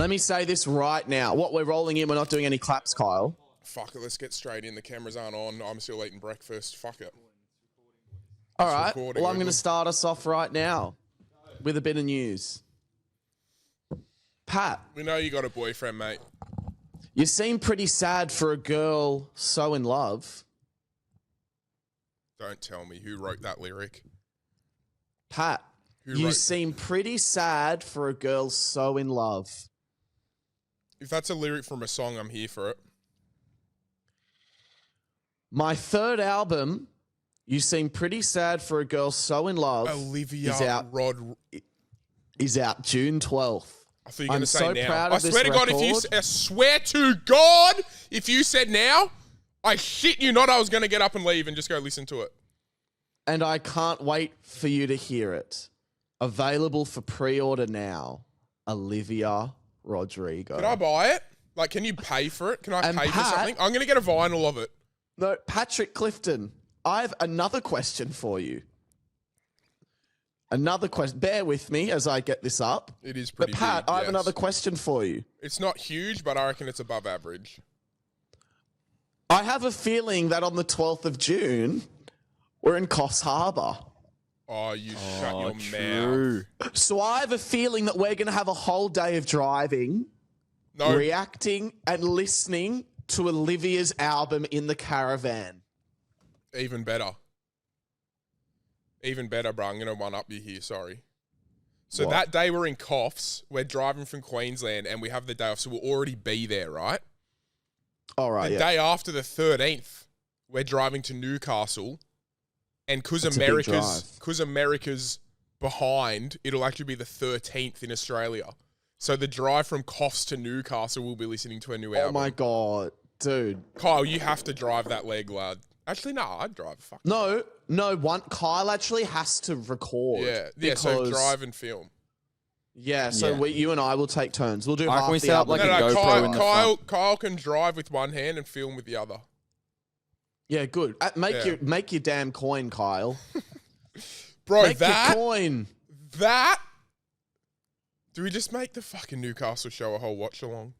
Let me say this right now. What, we're rolling in, we're not doing any claps, Kyle. Fuck it, let's get straight in. The cameras aren't on. I'm still eating breakfast. Fuck it. All right. Well, I'm going to start us off right now with a bit of news. Pat. We know you got a boyfriend, mate. You seem pretty sad for a girl so in love. Don't tell me who wrote that lyric. Pat, you seem pretty sad for a girl so in love. If that's a lyric from a song, I'm here for it. My third album, You Seem Pretty Sad for a Girl So in Love, Olivia is out June 12th. I thought you were going to say now. Proud of I swear to God, if you said now, I shit you not, I was going to get up and leave and just go listen to it. And I can't wait for you to hear it. Available for pre-order now. Olivia Rodrigo. Can I buy it? Like, can you pay for it? Can I pay for something? I'm going to get a vinyl of it. No, Patrick Clifton, I have another question for you. Another question. Bear with me as I get this up. It is pretty big. But Pat, big, I have another question for you. It's not huge, but I reckon it's above average. I have a feeling that on the 12th of June, we're in Coffs Harbour. Oh, you shut your mouth. So I have a feeling that we're going to have a whole day of driving, reacting and listening to Olivia's album in the caravan. Even better. Even better, bro. I'm going to one-up you here, sorry. So that day we're in Coffs, we're driving from Queensland, and we have the day off, so we'll already be there, right? All right, The day after the 13th, we're driving to Newcastle, and because America's behind, it'll actually be the 13th in Australia. So the drive from Coffs to Newcastle, we'll be listening to a new album. Oh my God, dude. Kyle, you have to drive that leg, lad. Actually, no, I'd drive. Fuck no, Kyle actually has to record. Yeah, so drive and film. Yeah, so you and I will take turns. We'll do half the album. Like a GoPro in the front? Kyle can drive with one hand and film with the other. Yeah, good. Make your damn coin, Kyle. Bro, make your coin. That. Do we just make the fucking Newcastle show a whole watch along?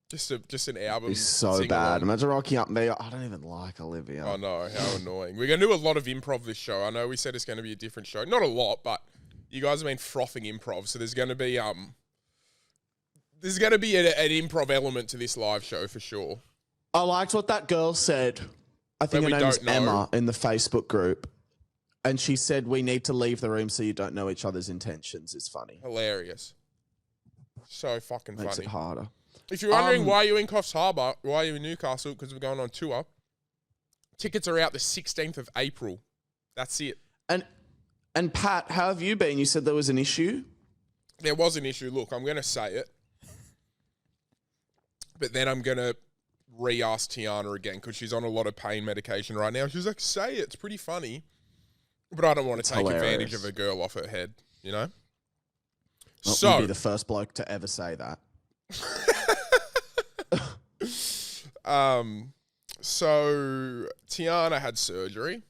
Just an album. It's so bad. Imagine rocking up there. I don't even like Olivia. I know, how annoying. We're going to do a lot of improv this show. I know we said it's going to be a different show. Not a lot, but you guys have been frothing improv, so there's going to be an improv element to this live show for sure. I liked what that girl said. I think her name is Emma in the Facebook group. And she said, we need to leave the room so you don't know each other's intentions. It's funny. Hilarious. So fucking Makes funny. It harder. If you're wondering why you're in Coffs Harbour, why you're in Newcastle, because we're going on tour, tickets are out the 16th of April. That's it. And Pat, how have you been? You said there was an issue? There was an issue. Look, I'm going to say it. But then I'm going to re-ask Tiana again because she's on a lot of pain medication right now. She's like, say it. It's pretty funny. But I don't want to take advantage of a girl off her head, you know? Well, so you'd be the first bloke to ever say that. So Tiana had surgery,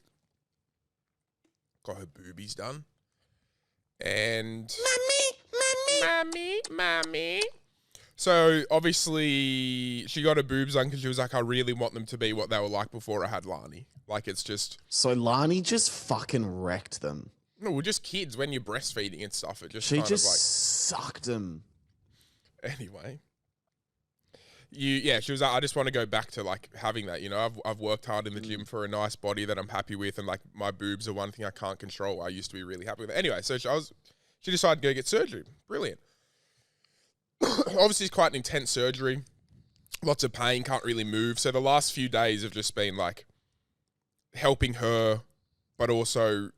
got her boobies done, and mommy. So obviously she got her boobs done because she was like, I really want them to be what they were like before I had Lani. Like it's just. So Lani just fucking wrecked them. No, we're just kids when you're breastfeeding and stuff. It just she kind just of like sucked them. Anyway. She was like, I just want to go back to like having that, you know, I've worked hard in the gym for a nice body that I'm happy with, and like my boobs are one thing I can't control. I used to be really happy with it. Anyway, so she decided to go get surgery. Brilliant. Obviously it's quite an intense surgery. Lots of pain, can't really move. So the last few days have just been like helping her, but also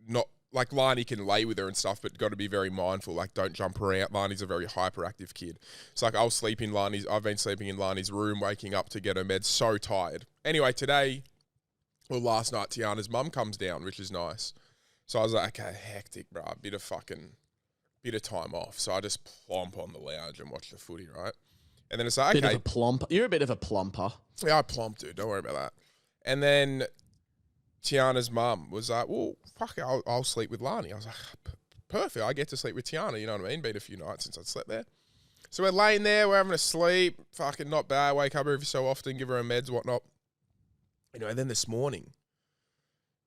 not like Lani can lay with her and stuff, but got to be very mindful. Like, don't jump around. Lani's a very hyperactive kid. It's like I've been sleeping in Lani's room, waking up to get her meds, so tired. Anyway, last night, Tiana's mum comes down, which is nice. So I was like, okay, hectic, bro. Bit of time off. So I just plomp on the lounge and watch the footy, right? And then it's like, okay. You're a bit of a plumper. Yeah, I plump, dude. Don't worry about that. And then Tiana's mum was like, well, fuck it, I'll sleep with Lani. I was like, perfect, I get to sleep with Tiana, you know what I mean? Been a few nights since I'd slept there. So we're laying there, we're having a sleep, fucking not bad. Wake up every so often, give her her meds, whatnot. And then this morning,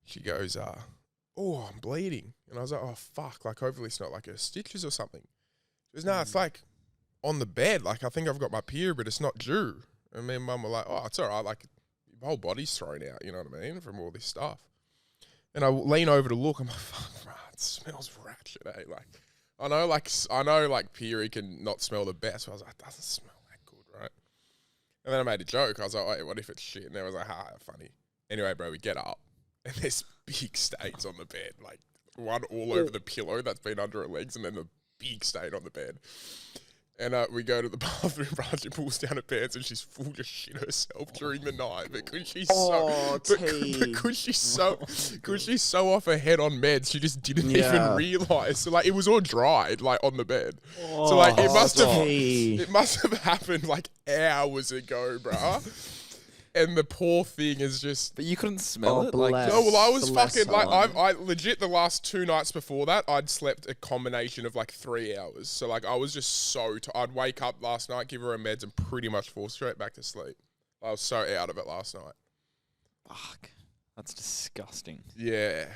she goes, oh, I'm bleeding. And I was like, oh, fuck. Like, hopefully it's not like a stitches or something. She goes, no, it's like on the bed. Like, I think I've got my period, but it's not due. And me and mum were like, oh, it's all right. Like, your whole body's thrown out, you know what I mean, from all this stuff. And I lean over to look. I'm like, fuck, bro, it smells ratchet, eh? Like, I know, period can not smell the best. But I was like, it doesn't smell that good, right? And then I made a joke. I was like, wait, what if it's shit? And they was like, funny. Anyway, bro, we get up. And there's big stains on the bed. Like, one all over the pillow that's been under her legs, and then a big stain on the bed. And we go to the bathroom, bro. She pulls down her pants and she's full of shit herself during the night because she's she's so off her head on meds, she just didn't even realize. So like, it was all dried like on the bed. So like, it must have happened like hours ago, bro. And the poor thing is just... But you couldn't smell it? Bless, like, no, well, I was fucking... Like, I legit, the last 2 nights before that, I'd slept a combination of, like, 3 hours. So, like, I was just so... I'd wake up last night, give her her meds, and pretty much fall straight back to sleep. I was so out of it last night. Fuck. That's disgusting. Yeah.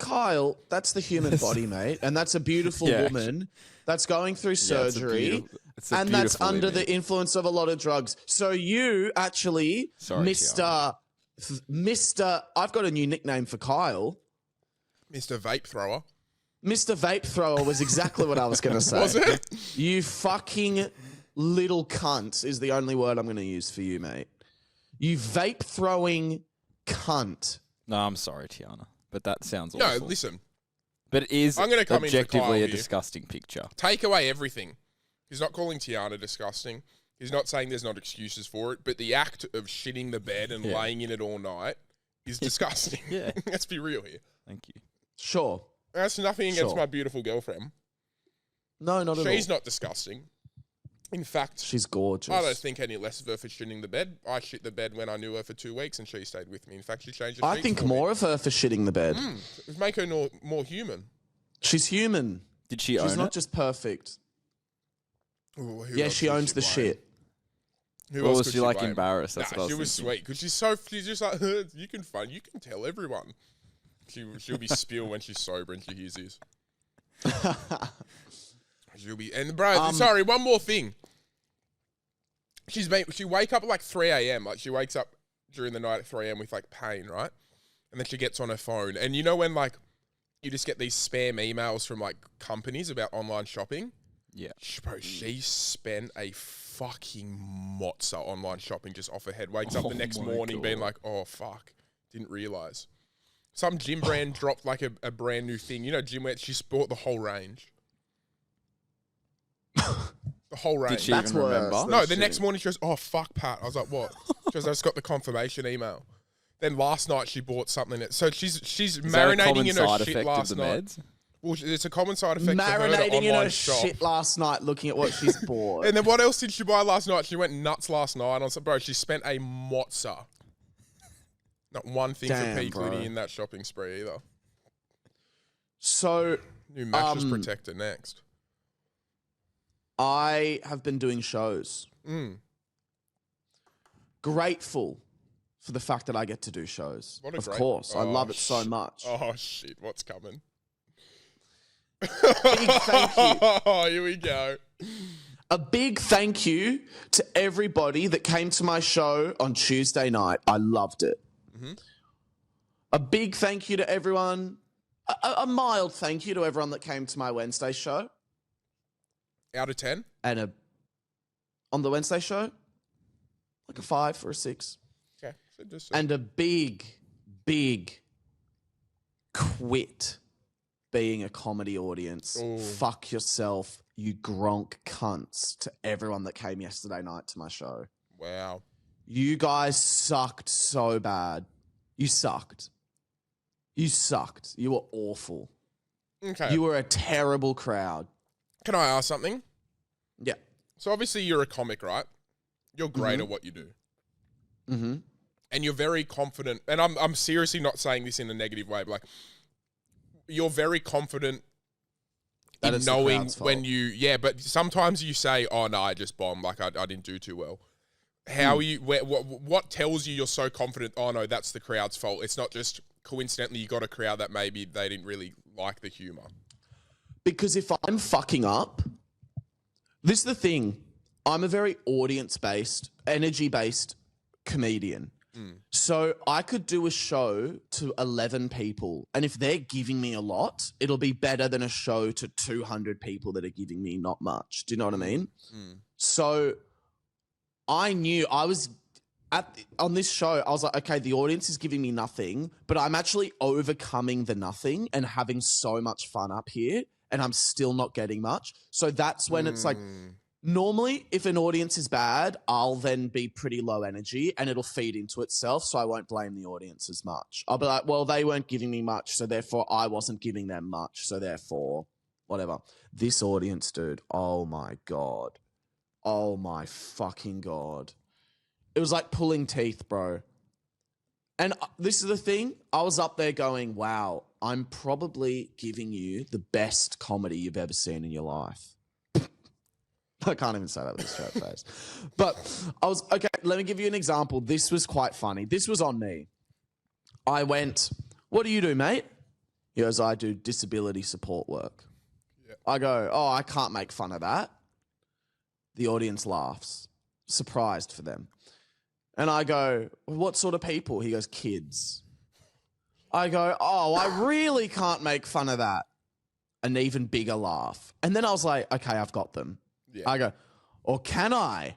Kyle, that's the human body, mate. And that's a beautiful woman that's going through surgery. And that's under the influence of a lot of drugs. So you actually, Mr. I've got a new nickname for Kyle. Mr. Vape Thrower. Mr. Vape Thrower was exactly what I was going to say. Was it? You fucking little cunt is the only word I'm going to use for you, mate. You vape throwing cunt. No, I'm sorry, Tiana. But that sounds awful. No, listen. But it is I'm gonna come objectively a disgusting picture. Take away everything. He's not calling Tiana disgusting. He's not saying there's not excuses for it. But the act of shitting the bed and laying in it all night is disgusting. Yeah. Let's be real here. Thank you. Sure. That's nothing against my beautiful girlfriend. No, not at all. She's not disgusting. In fact, she's gorgeous. I don't think any less of her for shitting the bed. I shit the bed when I knew her for 2 weeks and she stayed with me. In fact, she changed the sheets I think for more me. of her for shitting the bed. It would make her more human. She's human. Did she own it? She's not just perfect. Ooh, yeah, she owns the shit. Who or else was could she like blame? embarrassed? That's what I was she was thinking. sweet because she's just like, you can tell everyone. She'll be spill when she's sober and she hears this. She'll be, and bro, sorry, one more thing. She wake up at like 3 a.m. Like she wakes up during the night at 3 a.m. with like pain, right? And then she gets on her phone. And you know when like you just get these spam emails from like companies about online shopping? Yeah. Bro, she spent a fucking mozza online shopping just off her head. Wakes up the next morning being like, oh fuck, didn't realize. Some gym brand dropped like a brand new thing. You know, gym wear, she bought the whole range. The whole range. Did she even remember? No, the next morning she goes, oh, fuck, Pat. I was like, what? She goes, I just got the confirmation email. Then last night she bought something. So she's marinating in her shit last night. Meds? Well, it's a common side effect marinating in her shop. shit last night looking at what she's bought. And then what else did she buy last night? She went nuts last night. I was like, bro, she spent a mozza. Not one thing for P. Liddy in that shopping spree either. So... New mattress protector next. I have been doing shows. Grateful for the fact that I get to do shows. Of course. I love it so much. Oh, shit. What's coming? Big thank you. Oh, here we go. A big thank you to everybody that came to my show on Tuesday night. I loved it. Mm-hmm. A big thank you to everyone. A mild thank you to everyone that came to my Wednesday show. Out of 10? And on the Wednesday show, like a 5 or a 6. Okay. And a big quit being a comedy audience. Ooh. Fuck yourself, you gronk cunts, to everyone that came yesterday night to my show. Wow. You guys sucked so bad. You sucked. You sucked. You were awful. Okay. You were a terrible crowd. Can I ask something? Yeah. So obviously you're a comic, right? You're great at what you do. Mm-hmm. And you're very confident. And I'm seriously not saying this in a negative way, but like, you're very confident That in it's the knowing crowd's when fault. you, but sometimes you say, oh no, I just bombed, like I didn't do too well. How are you, what tells you you're so confident, oh no, that's the crowd's fault? It's not just coincidentally you got a crowd that maybe they didn't really like the humor. Because if I'm fucking up, this is the thing. I'm a very audience-based, energy-based comedian. So I could do a show to 11 people, and if they're giving me a lot, it'll be better than a show to 200 people that are giving me not much. Do you know what I mean? So I knew I was on this show, I was like, okay, the audience is giving me nothing, but I'm actually overcoming the nothing and having so much fun up here, and I'm still not getting much. So that's when it's like, normally, if an audience is bad, I'll then be pretty low energy and it'll feed into itself, so I won't blame the audience as much. I'll be like, well, they weren't giving me much, so therefore I wasn't giving them much, so therefore whatever. This audience, dude, oh my God. Oh my fucking God. It was like pulling teeth, bro. And this is the thing. I was up there going, wow, I'm probably giving you the best comedy you've ever seen in your life. I can't even say that with a straight face. But I was, okay, let me give you an example. This was quite funny. This was on me. I went, what do you do, mate? He goes, I do disability support work. Yep. I go, oh, I can't make fun of that. The audience laughs. Surprised for them. And I go, what sort of people? He goes, kids. I go, oh, I really can't make fun of that. An even bigger laugh. And then I was like, okay, I've got them. Yeah. I go, or can I?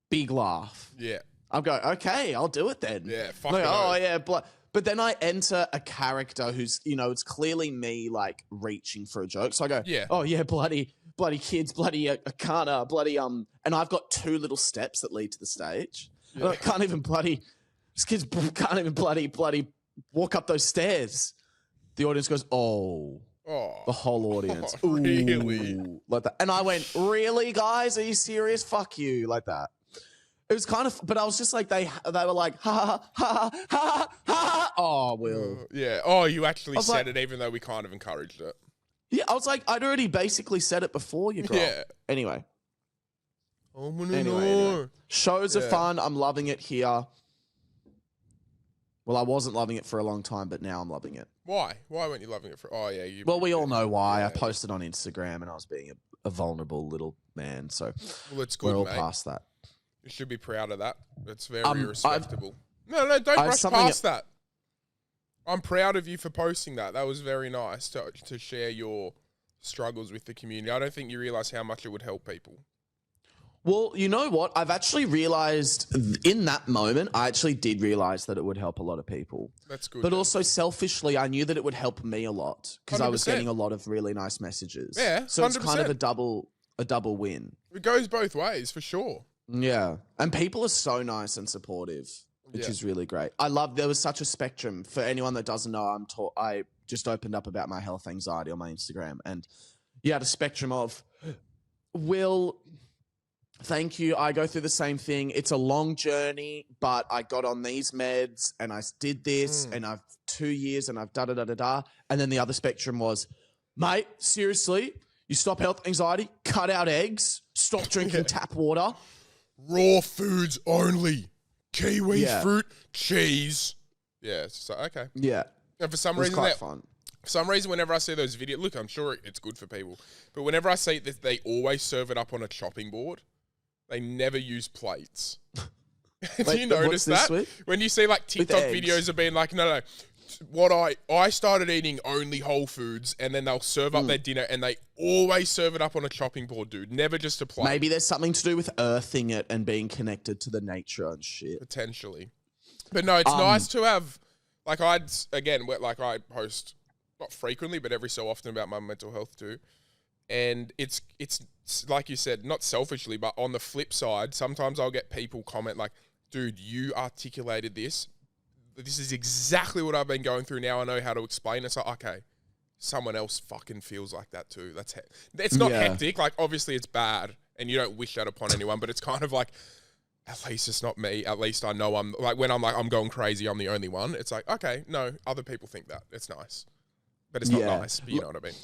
Big laugh. Yeah. I go, okay, I'll do it then. Yeah, fuck like, oh, yeah. But then I enter a character who's, it's clearly me, like, reaching for a joke. So I go, yeah. Oh, yeah, bloody kids, bloody Akana, bloody, and I've got 2 little steps that lead to the stage. Yeah. I can't even these kids can't even bloody walk up those stairs. The audience goes, oh. The whole audience. Really? Ooh, like that. And I went, really, guys? Are you serious? Fuck you. Like that. It was kind of, but I was just like, they were like, ha, ha, ha, ha, ha. Oh, Will. Yeah. Oh, you actually said it even though we kind of encouraged it. Yeah, I was like, I'd already basically said it before you got. Yeah. Anyway. Anyway. Shows are fun. I'm loving it here. Well, I wasn't loving it for a long time, but now I'm loving it. Why? Why weren't you loving it for? Oh, yeah. Well, we all know why. Yeah, I posted on Instagram and I was being a vulnerable little man. So it's good, we're all mate. past that. You should be proud of that. It's very respectable. No, don't brush past that. I'm proud of you for posting that. That was very nice to share your struggles with the community. I don't think you realize how much it would help people. Well, you know what? I've actually realized in that moment, I actually did realize that it would help a lot of people. That's good. But also selfishly, I knew that it would help me a lot because I was getting a lot of really nice messages. Yeah, 100%. So it's kind of a double win. It goes both ways for sure. Yeah. And people are so nice and supportive, which is really great. There was such a spectrum. For anyone that doesn't know, I just opened up about my health anxiety on my Instagram, and you had a spectrum of, Will, thank you. I go through the same thing. It's a long journey, but I got on these meds and I did this and I've 2 years and I've da-da-da-da-da. And then the other spectrum was, mate, seriously, you stop health anxiety, cut out eggs, stop drinking tap water. Raw foods only. Kiwi fruit, cheese. Yeah, so okay. Yeah. And for some reason, fun. For some reason, whenever I see those videos, look, I'm sure it's good for people, but whenever I see that, they always serve it up on a chopping board. They never use plates. Do you notice that? When you see like TikTok videos of being like, no. What I started eating only whole foods, and then they'll serve up their dinner, and they always serve it up on a chopping board, dude. Never just a plate. Maybe there's something to do with earthing it and being connected to the nature and shit. Potentially. But no, it's nice to have, like I post, not frequently, but every so often about my mental health too. And it's like you said, not selfishly, but on the flip side, sometimes I'll get people comment like, dude, you articulated this. This is exactly what I've been going through. Now I know how to explain it. It's like, okay, someone else fucking feels like that too. It's not hectic. Like, obviously it's bad and you don't wish that upon anyone, but it's kind of like, at least it's not me. At least I know I'm like, when I'm like, I'm going crazy, I'm the only one. It's like, okay, no, other people think that. It's nice. But it's not nice, but you know what I mean.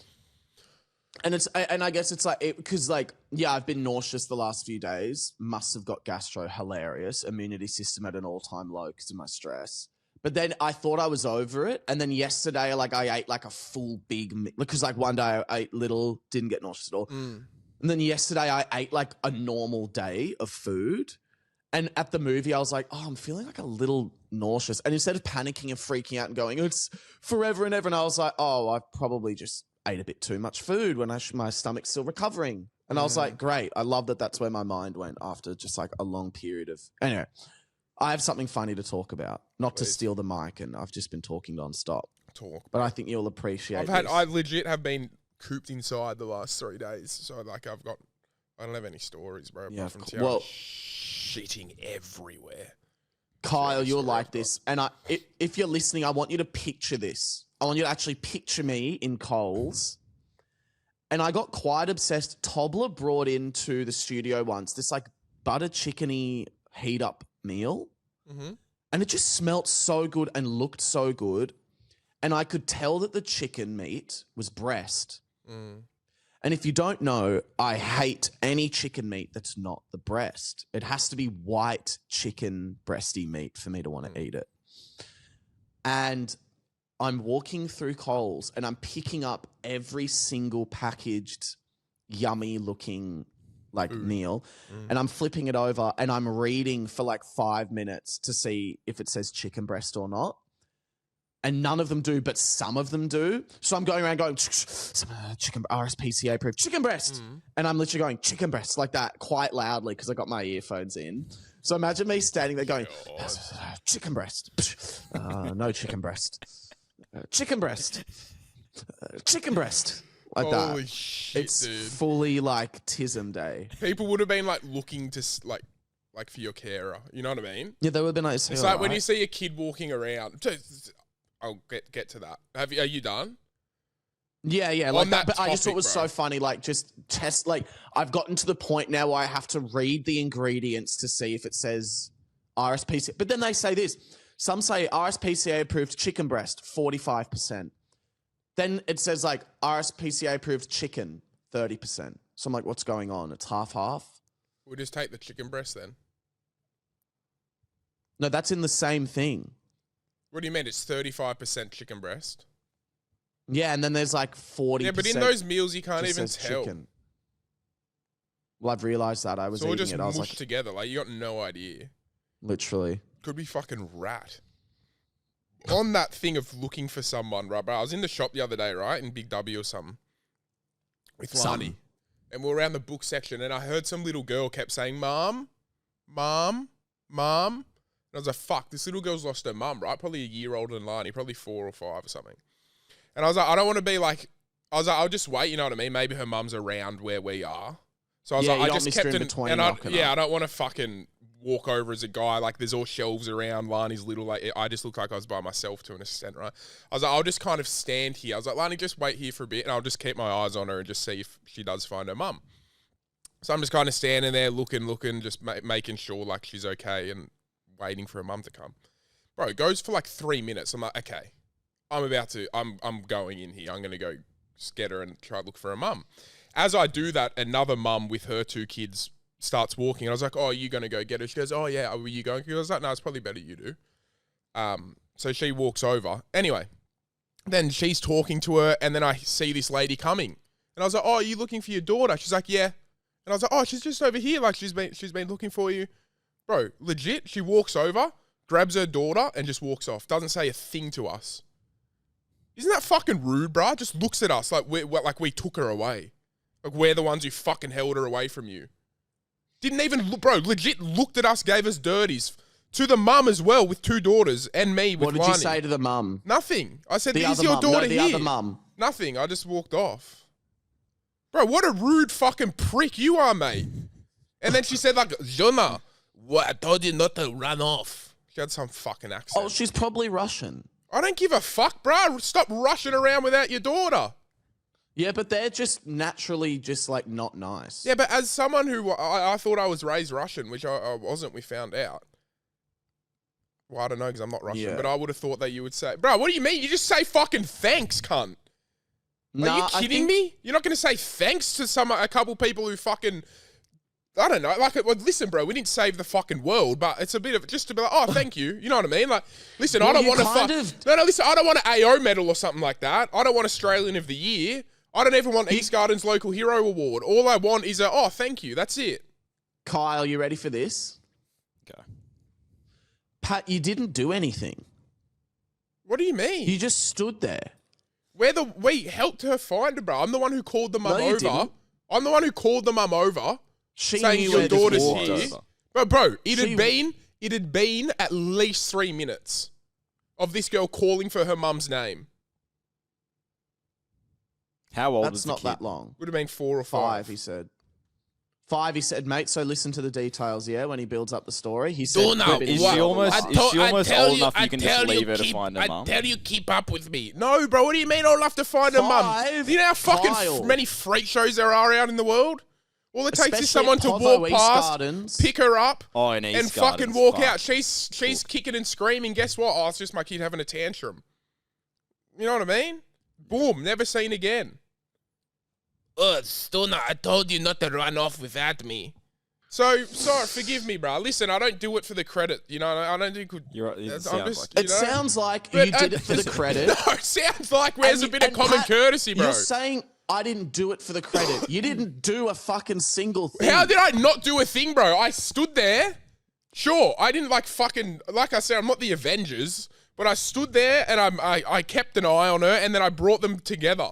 And I guess it's like, because like, yeah, I've been nauseous the last few days. Must have got gastro, hilarious. Immunity system at an all-time low because of my stress. But then I thought I was over it. And then yesterday, like I ate like a full big, because like one day I ate little, didn't get nauseous at all. And then yesterday I ate like a normal day of food. And at the movie, I was like, oh, I'm feeling like a little nauseous. And instead of panicking and freaking out and going, it's forever and ever. And I was like, oh, I probably just ate a bit too much food when my stomach's still recovering. And I was like, great. I love that that's where my mind went after just like a long period of... Anyway, I have something funny to talk about. Not to steal the mic, and I've just been talking nonstop. But I think you'll appreciate I legit have been cooped inside the last 3 days. So like I don't have any stories, bro. Yeah, from Tiarna shitting everywhere. Kyle, you'll like this. And if you're listening, I want you to picture this. I want you to actually picture me in Coles. And I got quite obsessed. Tobler brought into the studio once this like butter chickeny heat up meal. And it just smelt so good and looked so good. And I could tell that the chicken meat was breast. And if you don't know, I hate any chicken meat that's not the breast. It has to be white chicken breasty meat for me to want to eat it. And I'm walking through Coles and I'm picking up every single packaged, yummy looking like meal. And I'm flipping it over and I'm reading for like 5 minutes to see if it says chicken breast or not. And none of them do, but some of them do. So I'm going around going, chicken, RSPCA approved, chicken breast. And I'm literally going, chicken breast, like that, quite loudly because I got my earphones in. So imagine me standing there going, chicken breast. No chicken breast. Chicken breast. Chicken breast. Like that. Holy shit, it's dude. fully like tism day. People would have been like looking to like for your carer. You know what I mean? Yeah, they would have been like, it's like when you see a kid walking around. I'll get to that. Are you done? Yeah, like that. But I just thought it was so funny. Like, just test. Like, I've gotten to the point now where I have to read the ingredients to see if it says RSPCA. But then they say this. Some say RSPCA approved chicken breast, 45%. Then it says like RSPCA approved chicken, 30%. So I'm like, what's going on? It's half-half. We'll just take the chicken breast then. No, that's in the same thing. What do you mean? It's 35% chicken breast? Yeah, and then there's like 40%. Yeah, but in those meals, you can't even tell. Chicken. Well, I've realised that. I was eating just it. I was mushed like, together. Like, you got no idea. Literally. Could be fucking rat. On that thing of looking for someone, right, bro? I was in the shop the other day, right, in Big W or something, with Lani. And we were around the book section, and I heard some little girl kept saying, Mom, Mom, Mom. And I was like, fuck, this little girl's lost her mum, right? Probably a year older than Lani, probably 4 or 5 or something. And I was like, I don't want to be like, I was like, I'll just wait, you know what I mean? Maybe her mum's around where we are. So I was like, I just kept it, and I don't want to fucking walk over as a guy, like there's all shelves around, Lani's little, like, I just looked like I was by myself to an extent, right? I was like, I'll just kind of stand here. I was like, Lani, just wait here for a bit, and I'll just keep my eyes on her and just see if she does find her mum. So I'm just kind of standing there looking, just making sure, like, she's okay and waiting for her mum to come. Bro, it goes for like 3 minutes. I'm like, okay, I'm going in here. I'm going to go get her and try to look for her mum. As I do that, another mum with her 2 kids starts walking. And I was like, oh, are you going to go get her? She goes, oh, yeah, are you going? I was like, no, it's probably better you do. So she walks over. Anyway, then she's talking to her, and then I see this lady coming. And I was like, oh, are you looking for your daughter? She's like, yeah. And I was like, oh, she's just over here. Like, she's been looking for you. Bro, legit, she walks over, grabs her daughter, and just walks off. Doesn't say a thing to us. Isn't that fucking rude, bro? Just looks at us like we took her away. Like we're the ones who fucking held her away from you. Didn't even look, bro, legit looked at us, gave us dirties. To the mum as well, with 2 daughters, and me with Lani. What did you say to the mum? Nothing. I said, is your daughter here? The other mum. Nothing. I just walked off. Bro, what a rude fucking prick you are, mate. And then she said like, Jonah, what? I told you not to run off. She had some fucking accent. Oh, she's probably Russian. I don't give a fuck, bro. Stop rushing around without your daughter. Yeah, but they're just naturally just like not nice. Yeah, but as someone who I thought I was raised Russian, which I wasn't, we found out. Well, I don't know because I'm not Russian, but I would have thought that you would say, bro, what do you mean? You just say fucking thanks, cunt. Are you kidding me? You're not going to say thanks to a couple people who fucking, I don't know. Like, well, listen, bro, we didn't save the fucking world, but it's a bit of just to be like, oh, thank you. You know what I mean? Like, listen, I don't want listen, I don't want an AO medal or something like that. I don't want Australian of the Year. I don't even want East Garden's Local Hero Award. All I want is oh, thank you. That's it. Kyle, you ready for this? Go. Pat, you didn't do anything. What do you mean? You just stood there. We helped her find her, bro. I'm the one who called the mum over. Didn't. I'm the one who called the mum over. She saying knew your where daughter's this here. But bro, it had been at least 3 minutes of this girl calling for her mum's name. How old That's is the not kid? that long. Would have been 4 or 5. 5, he said. 5, he said, mate, so listen to the details, yeah, when he builds up the story. He said, is she almost old enough you can just leave her to find her mum? I tell you, keep up with me. No, bro, what do you mean old enough to find her mum? You know how fucking many freak shows there are out in the world? All it takes is someone to walk past, pick her up, and fucking walk out. She's kicking and screaming. Guess what? Oh, it's just my kid having a tantrum. You know what I mean? Boom, never seen again. Stunner, I told you not to run off without me. So, sorry, forgive me, bro. Listen, I don't do it for the credit. You know, I don't think... It sounds like you did it for the credit. No, it sounds like there's a bit of common courtesy, bro. You're saying I didn't do it for the credit. You didn't do a fucking single thing. How did I not do a thing, bro? I stood there. Sure, I didn't like I said, I'm not the Avengers, but I stood there and I kept an eye on her and then I brought them together.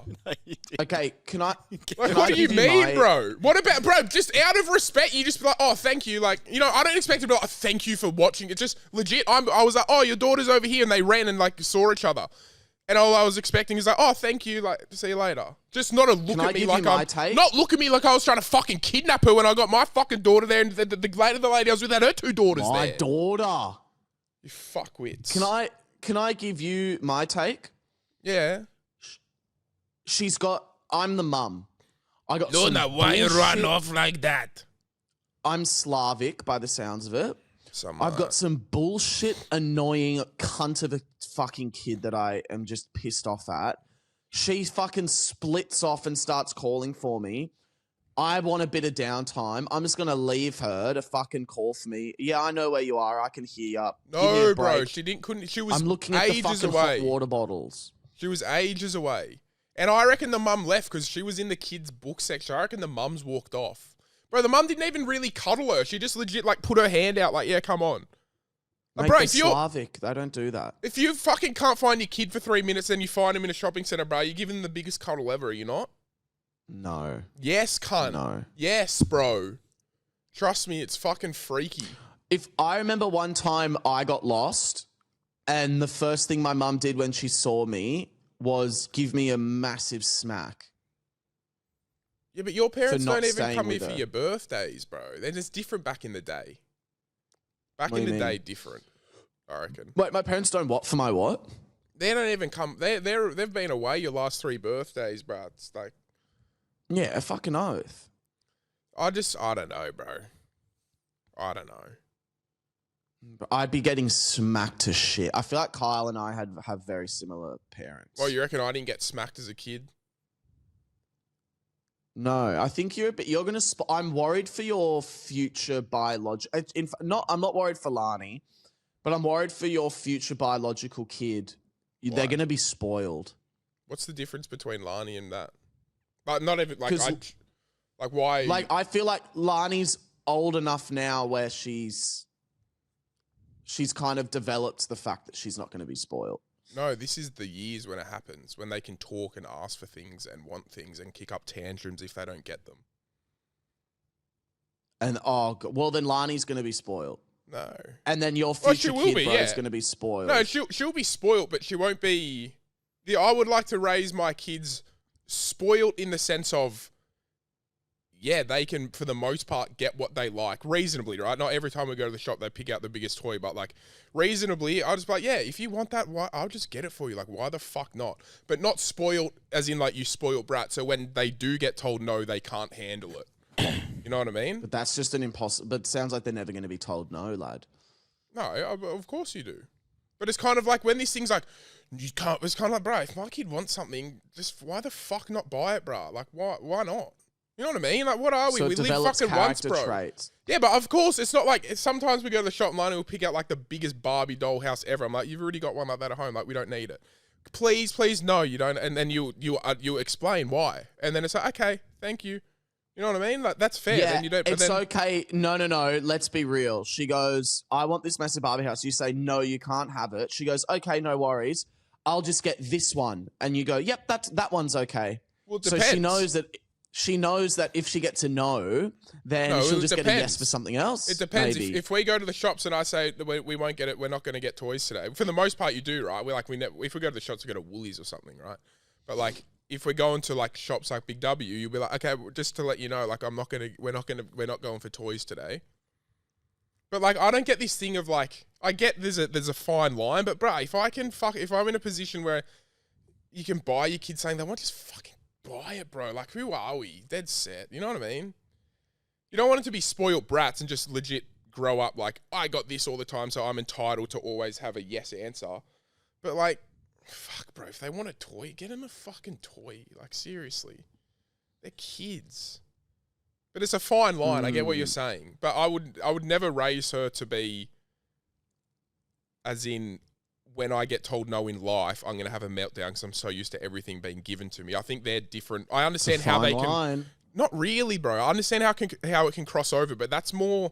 Okay, can I... what do you mean, bro? What about, bro, just out of respect, you just be like, oh, thank you. Like, you know, I don't expect to be like, oh, thank you for watching. It's just legit. I was like, oh, your daughter's over here, and they ran and like saw each other. And all I was expecting is like, oh, thank you, like, see you later. Just not a look at me like not look at me like I was trying to fucking kidnap her when I got my fucking daughter there and the lady I was with had her 2 daughters there. My daughter. You fuckwits. Can I give you my take? Yeah. I'm the mum. I got Luna, why you run off like that? I'm Slavic by the sounds of it. I've got some bullshit, annoying cunt of a fucking kid that I am just pissed off at. She fucking splits off and starts calling for me. I want a bit of downtime. I'm just going to leave her to fucking call for me. Yeah, I know where you are. I can hear you. No, bro. She was I'm looking at the fucking hot water bottles. She was ages away. And I reckon the mum left because she was in the kids' book section. I reckon the mum's walked off. Bro, the mum didn't even really cuddle her. She just legit like put her hand out like, yeah, come on. Mate, bro, if you're Slavic, they don't do that. If you fucking can't find your kid for 3 minutes and you find him in a shopping centre, bro, you're giving them the biggest cuddle ever, are you not? No. Yes, cunt. No. Yes, bro. Trust me, it's fucking freaky. If I remember one time I got lost and the first thing my mum did when she saw me was give me a massive smack. Yeah, but your parents don't even come here for your birthdays, bro. They're just different back in the day. Back in the day, different, I reckon. Wait, my parents don't what for my what? They don't even come. They've been away your last 3 birthdays, bro. It's like, yeah, a fucking oath. I don't know, bro. I don't know. I'd be getting smacked to shit. I feel like Kyle and I have very similar parents. Well, you reckon I didn't get smacked as a kid? No, I think you're going to... I'm worried for your future biological... I'm not worried for Lani, but I'm worried for your future biological kid. They're going to be spoiled. What's the difference between Lani and that? Like, not even... Like, why... Like, I feel like Lani's old enough now where she's kind of developed the fact that she's not going to be spoiled. No, this is the years when it happens, when they can talk and ask for things and want things and kick up tantrums if they don't get them. And, well, then Lani's going to be spoiled. No. And then your future kid is going to be spoiled. No, she'll be spoiled, but she won't be... I would like to raise my kids spoiled in the sense of, yeah, they can, for the most part, get what they like. Reasonably, right? Not every time we go to the shop, they pick out the biggest toy, but, like, reasonably, I'll just be like, yeah, if you want that, I'll just get it for you. Like, why the fuck not? But not spoiled as in, like, you spoiled brat, so when they do get told no, they can't handle it. You know what I mean? But that's just an impossible... But it sounds like they're never going to be told no, lad. No, of course you do. But it's kind of like when these things like, You can't. It's kind of like, bro, if my kid wants something, just why the fuck not buy it, bro? Like, why not? You know what I mean? Like, what are we? So We live fucking once, bro. Traits. Yeah, but of course, it's not like sometimes we go to the shop and we'll pick out like the biggest Barbie doll house ever. I'm like, you've already got one like that at home. Like, we don't need it. Please, no, you don't. And then you explain why, and then it's like, okay, thank you. You know what I mean? Like, that's fair. Yeah, then you don't, it's okay. No. Let's be real. She goes, I want this massive Barbie house. You say, no, you can't have it. She goes, okay, no worries. I'll just get this one. And you go, yep, that one's okay. Well, so she knows that if she gets a no, then she'll just get a yes for something else. It depends. If we go to the shops and I say we won't get it, we're not going to get toys today. For the most part, you do, right? If we go to the shops, we go to Woolies or something, right? But like, if we're going to like shops like Big W, you'll be like, okay, just to let you know, like, we're not going for toys today. But like, I don't get this thing of like, I get there's a fine line, but bro, if I'm in a position where you can buy your kid saying they want, just fucking buy it, bro. Like, who are we? Dead set. You know what I mean? You don't want it to be spoiled brats and just legit grow up like, I got this all the time, so I'm entitled to always have a yes answer. But like, fuck, bro, if they want a toy, get them a fucking toy. Like, seriously. They're kids. But it's a fine line. I get what you're saying. But I would never raise her to be, as in, when I get told no in life, I'm going to have a meltdown because I'm so used to everything being given to me. I think they're different. I understand how they can... Not really, bro. I understand how it can cross over, but that's more...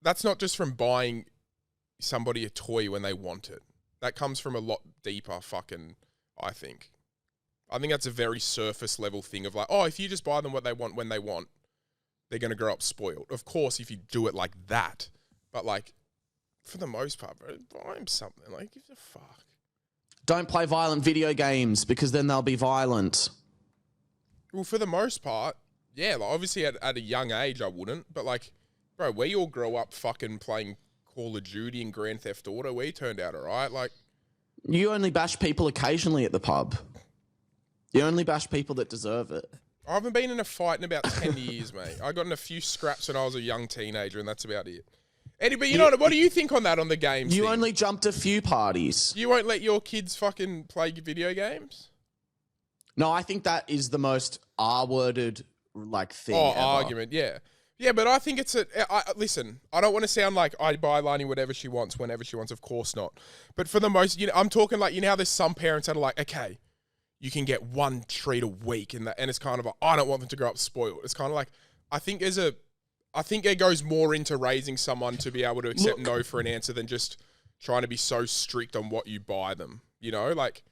That's not just from buying somebody a toy when they want it. That comes from a lot deeper fucking, I think. I think that's a very surface level thing of like, oh, if you just buy them what they want when they want, they're going to grow up spoiled. Of course, if you do it like that. But like, for the most part, bro, buy them something. Like, give a fuck. Don't play violent video games because then they'll be violent. Well, for the most part, yeah. Like, obviously, at a young age, I wouldn't. But like, bro, we all grow up fucking playing Call of Duty and Grand Theft Auto. We turned out all right. Like, you only bash people occasionally at the pub. You only bash people that deserve it. I haven't been in a fight in about 10 years, mate. I got in a few scraps when I was a young teenager, and that's about it. Eddie, but you know what do you think on that on the games You thing? only jumped a few parties. You won't let your kids fucking play video games? No, I think that is the most R-worded like thing ever. Argument, yeah. Yeah, but I think it's listen, I don't want to sound like I buy Lani whatever she wants, whenever she wants. Of course not. But for the most, I'm talking like, how there's some parents that are like, okay, you can get one treat a week, and it's kind of like, I don't want them to grow up spoiled. It's kind of like, I think it goes more into raising someone to be able to accept no for an answer than just trying to be so strict on what you buy them. You know, like,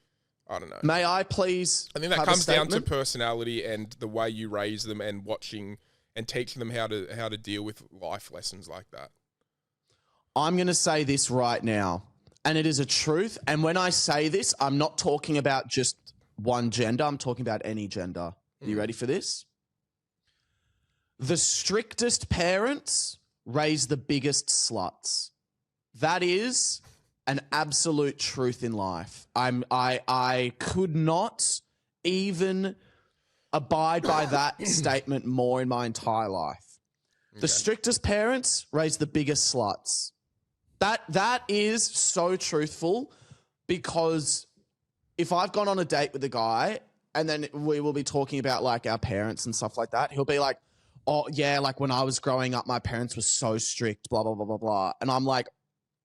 I don't know. May I please? I think that comes down to personality and the way you raise them and watching and teaching them how to deal with life lessons like that. I'm going to say this right now, and it is a truth. And when I say this, I'm not talking about just one gender. I'm talking about any gender. Are you ready for this? The strictest parents raise the biggest sluts. That is an absolute truth in life. I could not even abide by that statement more in my entire life. Okay. The strictest parents raise the biggest sluts. That is so truthful, because if I've gone on a date with a guy and then we will be talking about like our parents and stuff like that, he'll be like, oh yeah, like when I was growing up, my parents were so strict, blah, blah, blah, blah, blah. And I'm like,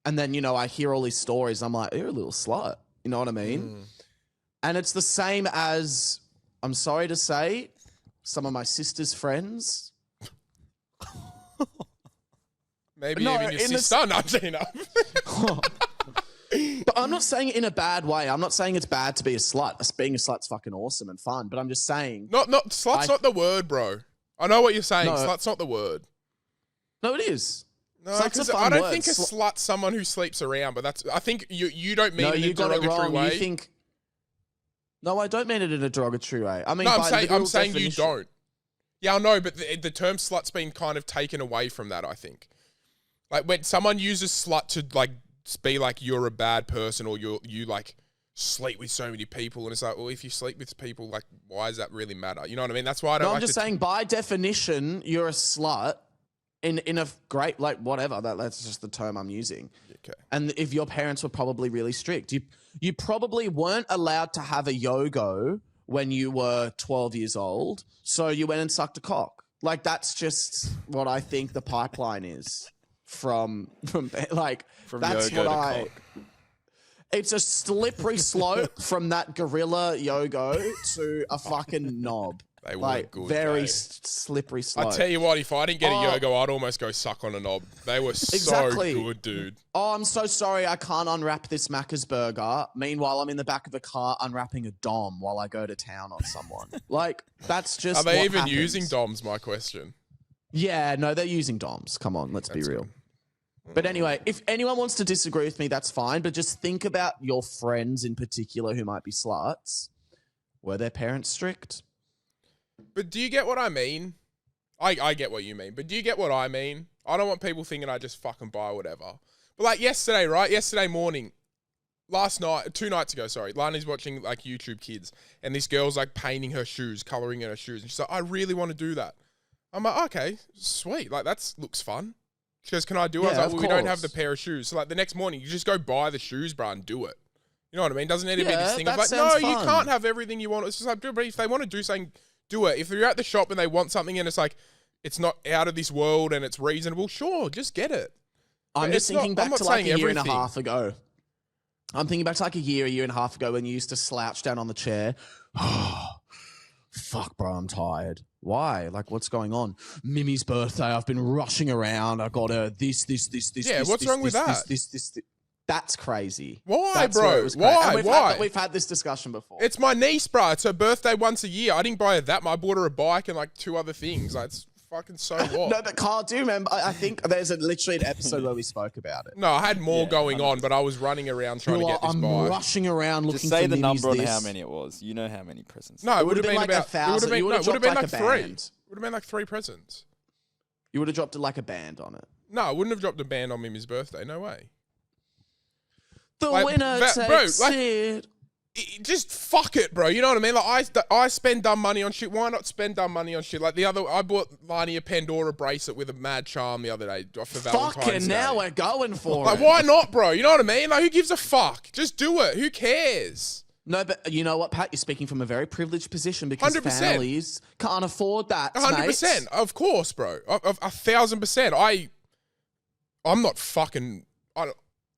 and then, I hear all these stories. I'm like, you're a little slut. You know what I mean? And it's the same as, I'm sorry to say, some of my sister's friends. Maybe even your sister. No, I'm saying no. But I'm not saying it in a bad way. I'm not saying it's bad to be a slut. Being a slut's fucking awesome and fun. But I'm just saying... Slut's not the word, bro. I know what you're saying. No, slut's not the word. No, it is. No, because I don't think a slut's someone who sleeps around, but I think you don't mean it in a derogatory way. No, I don't mean it in a derogatory way. I mean, no, I'm saying you don't. Yeah, I know, but the term slut's been kind of taken away from that, I think. Like, when someone uses slut to, like, be like you're a bad person or you like sleep with so many people, and it's like, well, if you sleep with people, like, why does that really matter? You know what I mean? That's why I don't. No, I'm just saying, by definition, you're a slut in a great, like, whatever, that's just the term I'm using. Okay. And if your parents were probably really strict, you probably weren't allowed to have a yo-go when you were 12 years old, so you went and sucked a cock. Like, that's just what I think the pipeline is from that's yo-go what to cock. It's a slippery slope from that gorilla yo-go to a fucking knob. They were Like, good. very slippery slope. I tell you what, if I didn't get a yo-go, I'd almost go suck on a knob. They were so good, dude. Oh, I'm so sorry I can't unwrap this Macca's burger. Meanwhile, I'm in the back of a car unwrapping a dom while I go to town on someone. Like, that's just Are they what even happens. using doms, my question? Yeah, no, they're using doms. Come on, let's be real. But anyway, if anyone wants to disagree with me, that's fine. But just think about your friends in particular who might be sluts. Were their parents strict? But do you get what I mean? I get what you mean, but do you get what I mean? I don't want people thinking I just fucking buy whatever. But like yesterday, right? Yesterday morning, 2 nights ago, sorry, Lani's watching like YouTube Kids, and this girl's like painting her shoes, coloring in her shoes, and she's like, I really want to do that. I'm like, okay, sweet. Like, looks fun. She goes, can I do it? I was like, well, we don't have the pair of shoes. So like the next morning, you just go buy the shoes, bro, and do it. You know what I mean? Doesn't need to be this thing of like, no, you can't have everything you want. It's just like, dude, but if they want to do something, do it. If you're at the shop and they want something and it's like, it's not out of this world and it's reasonable, sure, just get it. I'm just thinking back to like a year and a half ago. I'm thinking back to like a year and a half ago when you used to slouch down on the chair. Fuck, bro, I'm tired. Why? Like, what's going on? Mimi's birthday. I've been rushing around. I got her this. Yeah, what's wrong with that? This. That's crazy. Why, bro? Why? We've had this discussion before. It's my niece, bro. It's her birthday once a year. I didn't buy her that. I bought her a bike and like 2 other things. Like, it's fucking so what? No, but Carl, do you remember? I think there's literally an episode where we spoke about it. No, I had more going on, but I was running around trying to get this bike. I'm rushing around looking for Just say the Mimi's number on how many it was. You know how many presents. No, it would have been like about 1,000. It would have been like 3. Band. Would have been like 3 presents. You would have dropped it like a band on it. No, I wouldn't have dropped a band on Mimi's birthday. No way. The winner takes it. Just fuck it, bro. You know what I mean? Like I spend dumb money on shit. Why not spend dumb money on shit? Like I bought Lani a Pandora bracelet with a mad charm the other day for Valentine's Day. Fucking now we're going for like, it. Why not, bro? You know what I mean? Like, who gives a fuck? Just do it. Who cares? No, but you know what, Pat? You're speaking from a very privileged position because 100%. families can't afford that. 100%. Of course, bro. 1,000%. I'm not fucking.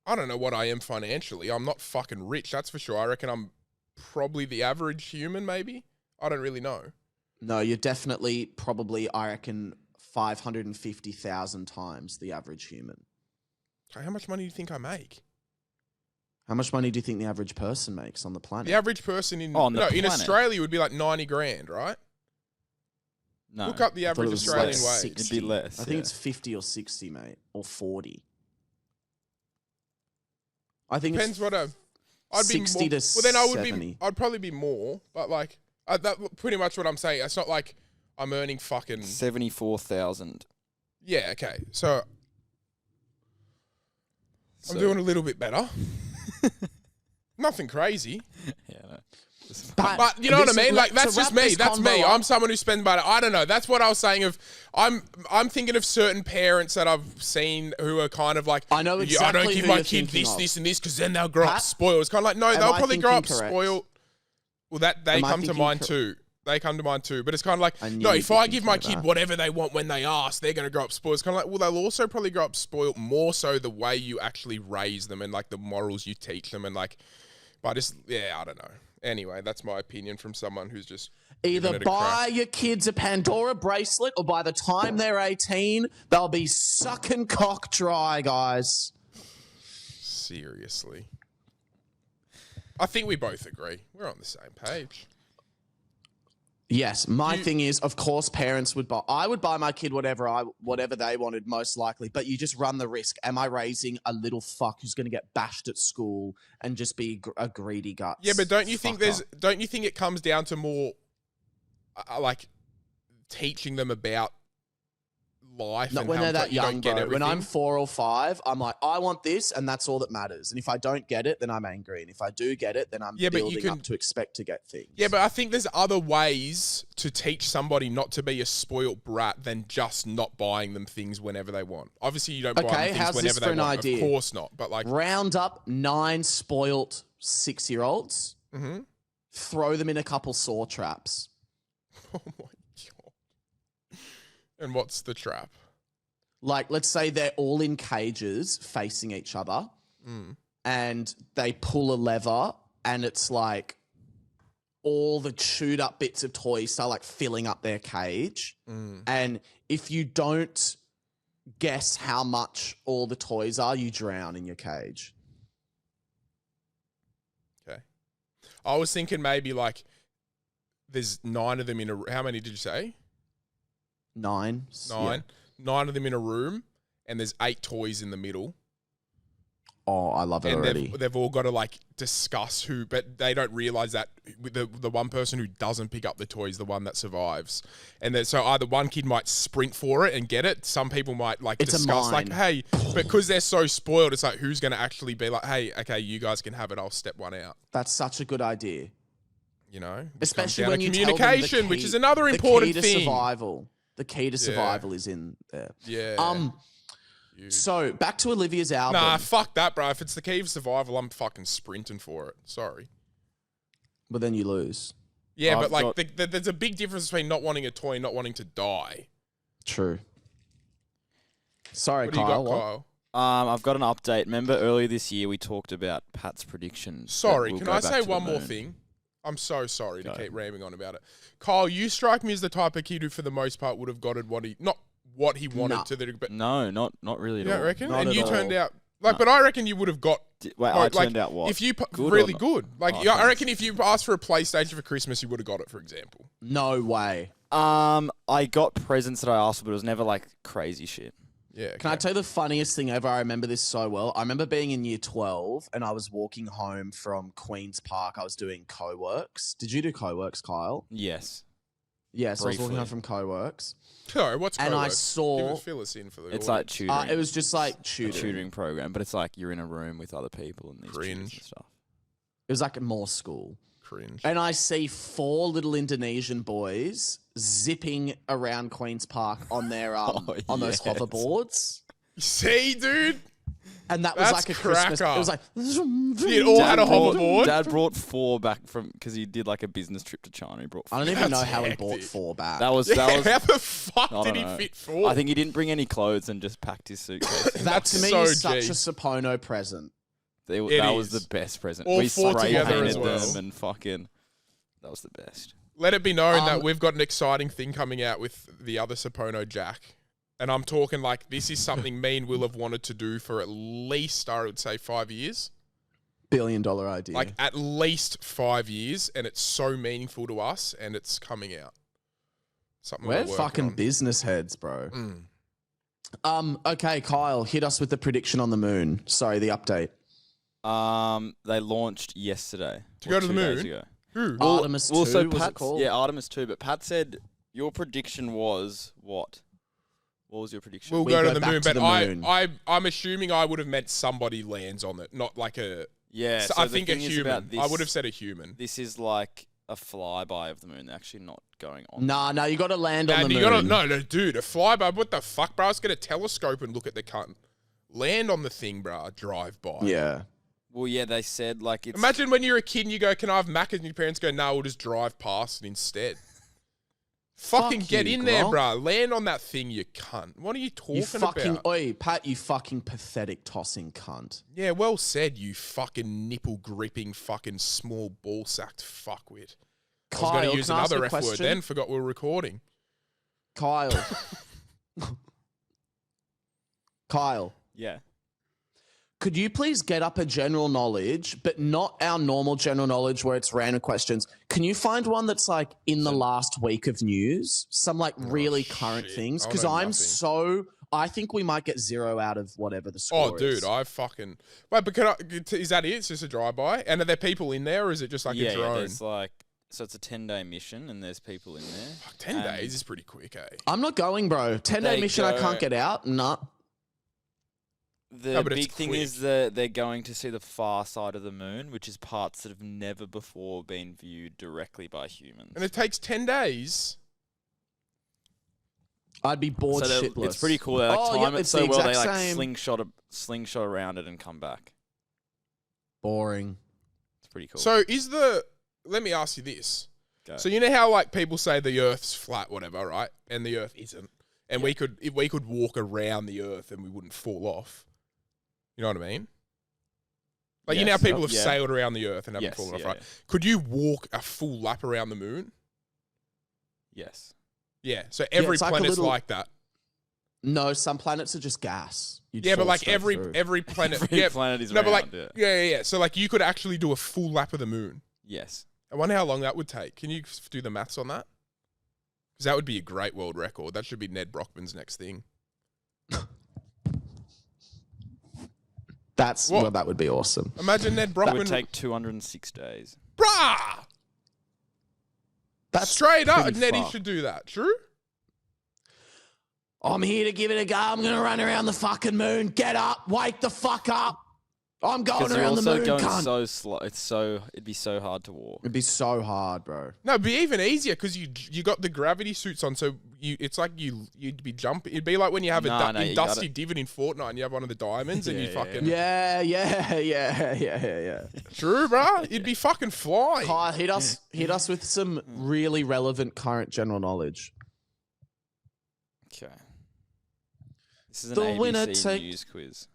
I don't know what I am financially. I'm not fucking rich, that's for sure. I reckon I'm probably the average human, maybe. I don't really know. No, you're definitely probably, I reckon, 550,000 times the average human. How much money do you think I make? How much money do you think the average person makes on the planet? The average person in Australia would be like 90 grand, right? No. Look up the average Australian wage. 60. It'd be less. I think it's 50 or 60, mate, or 40. I think depends what I'd be 60 more, to well, then I would 70. I'd probably be more, but like that's pretty much what I'm saying. It's not like I'm earning fucking 74,000. Yeah, okay. So I'm doing a little bit better. Nothing crazy. Yeah, no. But you know what I mean? Like, that's just me. That's me. I'm someone who spends money. I don't know. That's what I was saying of, I'm thinking of certain parents that I've seen who are kind of like, I know exactly I don't give who my you're kid thinking this, of. this, and this, because then they'll grow up Pat, spoiled. It's kind of like, no, they'll probably grow up spoiled. Well, they come to mind too. They come to mind too. But it's kind of like, no, if I give my kid whatever they want when they ask, they're going to grow up spoiled. It's kind of like, well, they'll also probably grow up spoiled more so the way you actually raise them and like the morals you teach them and like, but just, yeah, I don't know. Anyway, that's my opinion from someone who's just either buy your kids a Pandora bracelet or by the time they're 18, they'll be sucking cock dry, guys. Seriously. I think we both agree. We're on the same page. Yes, my thing is, of course, parents would buy. I would buy my kid whatever they wanted, most likely. But you just run the risk. Am I raising a little fuck who's going to get bashed at school and just be a greedy guts? Yeah, but don't you think it comes down to more like teaching them about life. Not and when how they're that you don't young, get bro. When I'm everything. 4 or 5, I'm like, I want this, and that's all that matters. And if I don't get it, then I'm angry. And if I do get it, then I'm building up to expect to get things. Yeah, but I think there's other ways to teach somebody not to be a spoilt brat than just not buying them things whenever they want. Obviously, you don't buy them things whenever they want. Idea? Of course not. But like, round up 9 spoilt 6-year-olds, throw them in a couple saw traps. Oh my God. And what's the trap? Like, let's say they're all in cages facing each other and they pull a lever and it's like all the chewed up bits of toys start like filling up their cage. And if you don't guess how much all the toys are, you drown in your cage. Okay. I was thinking maybe like there's 9 of them in a... How many did you say? 9. 9. Yeah. 9 of them in a room, and there's 8 toys in the middle. Oh, I love it and already. They've all got to like discuss who, but they don't realize that the one person who doesn't pick up the toy is the one that survives. And so either one kid might sprint for it and get it. Some people might like discuss like, hey, because they're so spoiled, it's like who's going to actually be like, hey, okay, you guys can have it. I'll step one out. That's such a good idea. You know, especially when you communication, tell them which is another important thing. The key to survival. The key to survival is in there. Yeah. So back to Olivia's album. Nah, fuck that, bro. If it's the key of survival, I'm fucking sprinting for it. Sorry. But then you lose. Yeah, but like there's a big difference between not wanting a toy and not wanting to die. True. Sorry, what Kyle. Do you got, Kyle? I've got an update. Remember earlier this year we talked about Pat's predictions. Sorry, can I say one more thing? I'm so sorry to keep ramming on about it. Kyle, you strike me as the type of kid who, for the most part, would have gotten what he wanted to the. But no, not really at all. You don't reckon? Not and you turned out like, but I reckon you would have got. I turned out what? If you really good, like I reckon if you asked for a PlayStation for Christmas, you would have got it. For example. No way. I got presents that I asked for, but it was never like crazy shit. Yeah. Okay. Can I tell you the funniest thing ever? I remember this so well. I remember being in year 12 and I was walking home from Queen's Park. I was doing co-works. Did you do co-works, Kyle? Yes. Yes, I was walking home from co-works. Sorry, what's co-works? And I saw... Fill us in for the It's audience. like tutoring. It was just like a tutoring. tutoring program, but it's like you're in a room with other people and these tutors and stuff. It was like more school. Cringe. And I see 4 little Indonesian boys zipping around Queen's Park on their on those hoverboards. See, dude? And that was like a Christmas. It was like you all had a hoverboard. Dad brought 4 back from because he did like a business trip to China. He brought 4. I don't even know how he bought 4 back. That was how the fuck did he fit 4? I think he didn't bring any clothes and just packed his suitcase. That to me is such a Sapono present. That was the best present. All we 4 spray together painted as well. them and fucking. That was the best. Let it be known that we've got an exciting thing coming out with the other Sapono Jack. And I'm talking like this is something me and Will have wanted to do for at least, I would say, 5 years. $1 billion idea. Like at least 5 years. And it's so meaningful to us and it's coming out. Something we're fucking business heads, bro. Okay, Kyle, hit us with the prediction on the moon. Sorry, the update. They launched yesterday. To go to the 2 days moon? ago. Who? Artemis 2, so was it called? Yeah, Artemis 2. But Pat said your prediction was what? What was your prediction? We'll go to the moon, but I'm assuming I would have meant somebody lands on it, not like a... Yeah, so I think a human. I would have said a human. This is like a flyby of the moon. They're actually not going on. No, you got to land on the moon. No, dude, a flyby. What the fuck, bro? I was going to telescope and look at the cunt. Land on the thing, bro. Drive by. Yeah. Well, yeah, they said like it's... Imagine when you're a kid and you go, can I have Macca's? And your parents go, no, we'll just drive past it instead. Fucking get in there, bro. Land on that thing, you cunt. What are you talking about? Oi, Pat, you fucking pathetic tossing cunt. Yeah, well said, you fucking nipple-gripping, fucking small ball-sacked fuckwit. Kyle, I was going to use another F question? word then, forgot we were recording. Kyle. Kyle. Yeah. Could you please get up a general knowledge, but not our normal general knowledge where it's random questions? Can you find one that's like in the last week of news? Some like really current things? Because I think we might get 0 out of whatever the score is. Oh, dude, I fucking... Wait, but is that it? It's just a drive-by? And are there people in there or is it just like a drone? Yeah, there's like... So it's a 10-day mission, and there's people in there. Fuck, 10 days is pretty quick, eh? I'm not going, bro. 10-day mission, I can't get out. Nah. The big thing is that they're going to see the far side of the moon, which is parts that have never before been viewed directly by humans. And it takes 10 days. I'd be bored shitless. It's pretty cool. They time it so well. They slingshot around it and come back. Boring. It's pretty cool. So let me ask you this. Go. So you know how like people say the Earth's flat, whatever, right? And the Earth isn't. And if we could walk around the Earth and we wouldn't fall off. You know what I mean? Like, you know how people have sailed around the Earth and haven't fallen off, right? Could you walk a full lap around the moon? Yes. Yeah, so every planet's like that. No, some planets are just gas. But like every planet... every planet is round, but like, yeah. So like you could actually do a full lap of the moon. Yes. I wonder how long that would take. Can you do the maths on that? Because that would be a great world record. That should be Ned Brockman's next thing. That would be awesome. Imagine Ned Brockman... That would take 206 days. Bruh! That's straight up. Nettie should do that. True? I'm here to give it a go. I'm going to run around the fucking moon. Get up. Wake the fuck up. I'm going around the moon, cunt. So slow. It'd be so hard to walk. It'd be so hard, bro. No, it'd be even easier because you got the gravity suits on, so it's like you'd be jumping. It'd be like when you have a dusty divot in Fortnite and you have one of the diamonds and you fucking... Yeah. True, bro. You'd be fucking flying. Kyle, hit us with some really relevant current general knowledge. Okay. This is an ABC News quiz.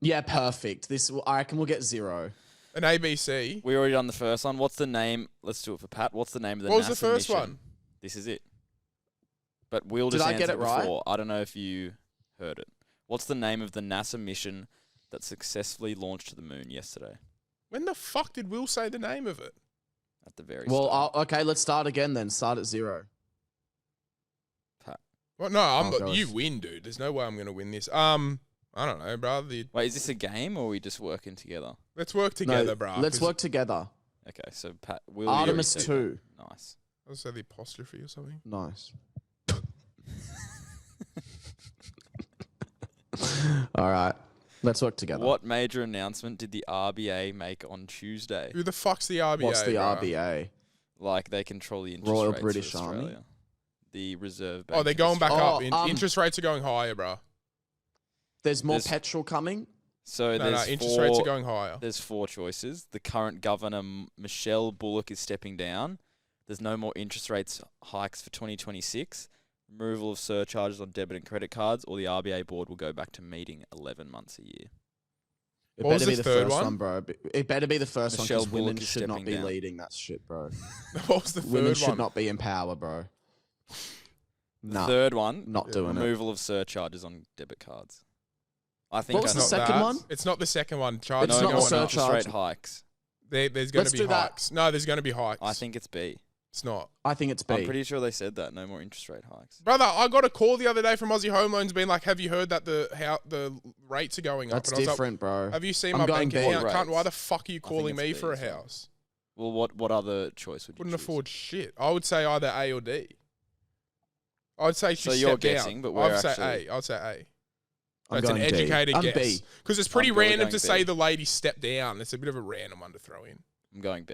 Yeah, perfect. I reckon we'll get 0. An ABC. We already done the first one. What's the name? Let's do it for Pat. What's the name of the NASA What was the first mission? one? This is it. But Will Did just I get answered it right? before. I don't know if you heard it. What's the name of the NASA mission that successfully launched to the moon yesterday? When the fuck did Will say the name of it? At the very start. Okay, let's start again then. Start at 0. Pat. Well, no, you win, dude. There's no way I'm going to win this. I don't know, bro. Wait, is this a game or are we just working together? Let's work together, bro. Let's work together. Okay, so Pat, Will Artemis 2. Nice. I'll say the apostrophe or something. Nice. All right. Let's work together. What major announcement did the RBA make on Tuesday? Who the fuck's the RBA? What's the bro? RBA? Like they control the interest Royal rates British for Army? Australia. The Reserve Bank. Oh, they're going back up. Oh, Interest rates are going higher, bro. There's more petrol coming? So interest rates are going higher. There's 4 choices. The current governor, Michelle Bullock, is stepping down. There's no more interest rates hikes for 2026. Removal of surcharges on debit and credit cards, or the RBA board will go back to meeting 11 months a year. It better be the first one, bro. It better be the first one because women Bullock should not be down. leading that shit, bro. What was the third one? Women should not be in power, bro. The third one, not doing removal of surcharges on debit cards. I think what was the not second that. one? It's not the second one. It's not the interest surcharge. rate hikes. There's going to be hikes. No, there's going to be hikes. I think it's B. It's not. I think it's B. I'm pretty sure they said that. No more interest rate hikes. Brother, I got a call the other day from Aussie Home Loans being like, have you heard that the rates are going up? That's different, bro. Have you seen I'm my going bank B. account? Cunt, why the fuck are you calling me it's for a B, so. house? Well, what other choice would you Wouldn't choose? afford shit. I would say either A or D. I'd say she So you're stepped guessing, down. but we're I'd say actually... A. I'd say A. I'm That's an going D. educated I'm guess. B. Because it's pretty I'm probably random going to say B. the lady stepped down. It's a bit of a random one to throw in. I'm going B.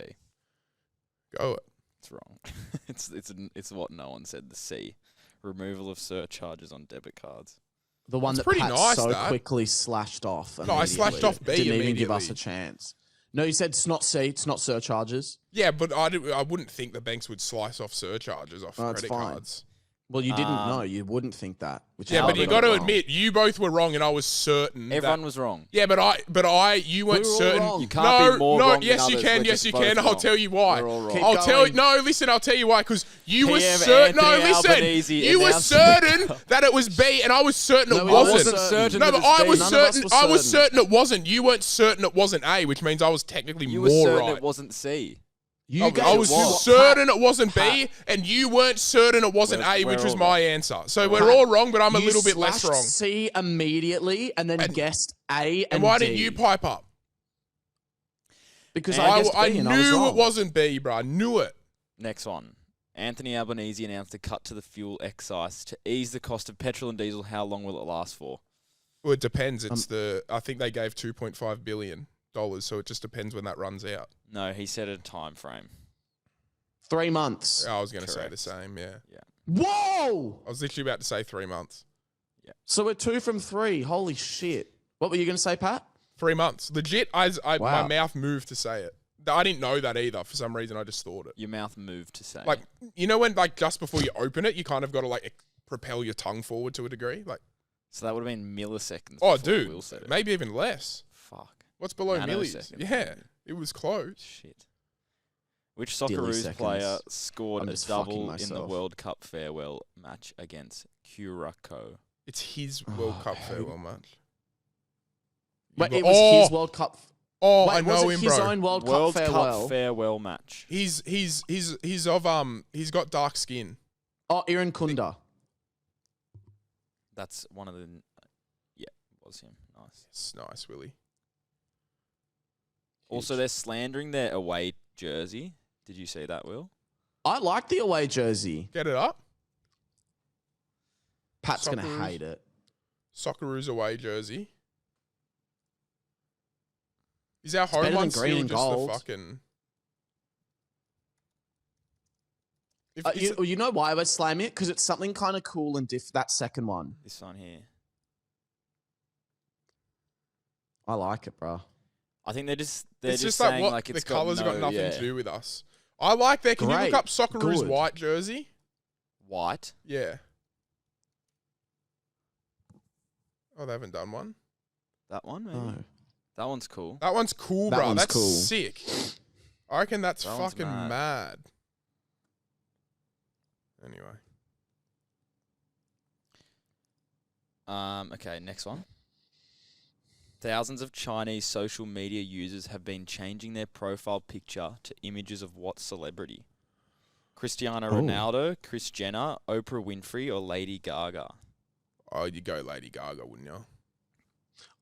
Go it. It's wrong. it's what no one said. The C, removal of surcharges on debit cards. The one That's that pretty Pat nice, so that. quickly slashed off. No, I slashed off B Didn't even give us immediately. a chance. No, you said it's not C. It's not surcharges. Yeah, but I wouldn't think the banks would slice off surcharges off That's credit fine. cards. Well, you didn't know. You wouldn't think that. Which Yeah, is but how you they got to wrong. admit, you both were wrong, and I was certain. Everyone was wrong. Yeah, you weren't We were all certain. wrong. You can't be more wrong than yes, you others. can. We're Yes, just you both can. I'll wrong. tell you why. We're all wrong. Keep I'll tell you. going. No, listen. I'll tell you why. Because you were PM certain. No, Anthony listen. Albanese You were announced- certain that it was B, and I was certain No, it we wasn't. wasn't certain No, that but it's I B. was None of us certain. were I was certain. certain it wasn't. You weren't certain it wasn't A, which means I was technically You were more certain right. it wasn't C. You I guys was what? certain it wasn't B, Pat. and you weren't certain it wasn't A, We're which was all my answer. So Pat, we're all wrong, but I'm a You little bit less slashed wrong. C immediately and then guessed A and And why D. didn't you pipe up? Because And I guessed I B and I was knew wrong. it wasn't B, bro. I knew it. Next one. Anthony Albanese announced a cut to the fuel excise to ease the cost of petrol and diesel. How long will it last for? Well, it depends. I think they gave $2.5 billion, so it just depends when that runs out. No, he said a time frame. 3 months. I was going to say the same, yeah. Whoa! I was literally about to say 3 months. Yeah. So we're 2 from 3. Holy shit. What were you going to say, Pat? 3 months. Legit, my Wow. mouth moved to say it. I didn't know that either. For some reason, I just thought it. Your mouth moved to say. Like, you know when, like, just before you open it, you kind of got to, like, propel your tongue forward to a degree? Like, so that would have been milliseconds. oh, before dude, Will said it. maybe even less. Fuck. What's below Nanoseconds. millis? Yeah, it was close. Shit. Which Socceroos player scored I'm a just fucking double in the myself. World Cup farewell match against Curacao? It's his World Cup farewell match. Wait, it was his World Cup. Oh, Wait, I know was it him, his bro. own World World Cup farewell? Cup farewell match. He's got dark skin. Oh, Iran Kunda. That's one of the. Yeah, it was him. Nice. It's nice, Willie. Also, they're slandering their away jersey. Did you see that, Will? I like the away jersey. Get it up. Pat's going to Socceroos. hate it. Socceroos away jersey. Is our home better one than green still and just gold. the fucking... If You know why we're slamming it? Because it's something kind of cool and that second one. This one here. I like it, bro. I think they're just like saying what like the it's colours have got nothing yeah. to do with us. I like that. Can you look Great. up Socceroos Good. white jersey? White. Yeah. Oh, they haven't done one. That one, maybe. No. That one's cool. That one's cool, That bro. one's That's cool. sick. I reckon that's That one's fucking mad. Anyway. Okay, next one. Thousands of Chinese social media users have been changing their profile picture to images of what celebrity? Cristiano Ronaldo, Kris Jenner, Oprah Winfrey, or Lady Gaga? Oh, you'd go Lady Gaga, wouldn't you?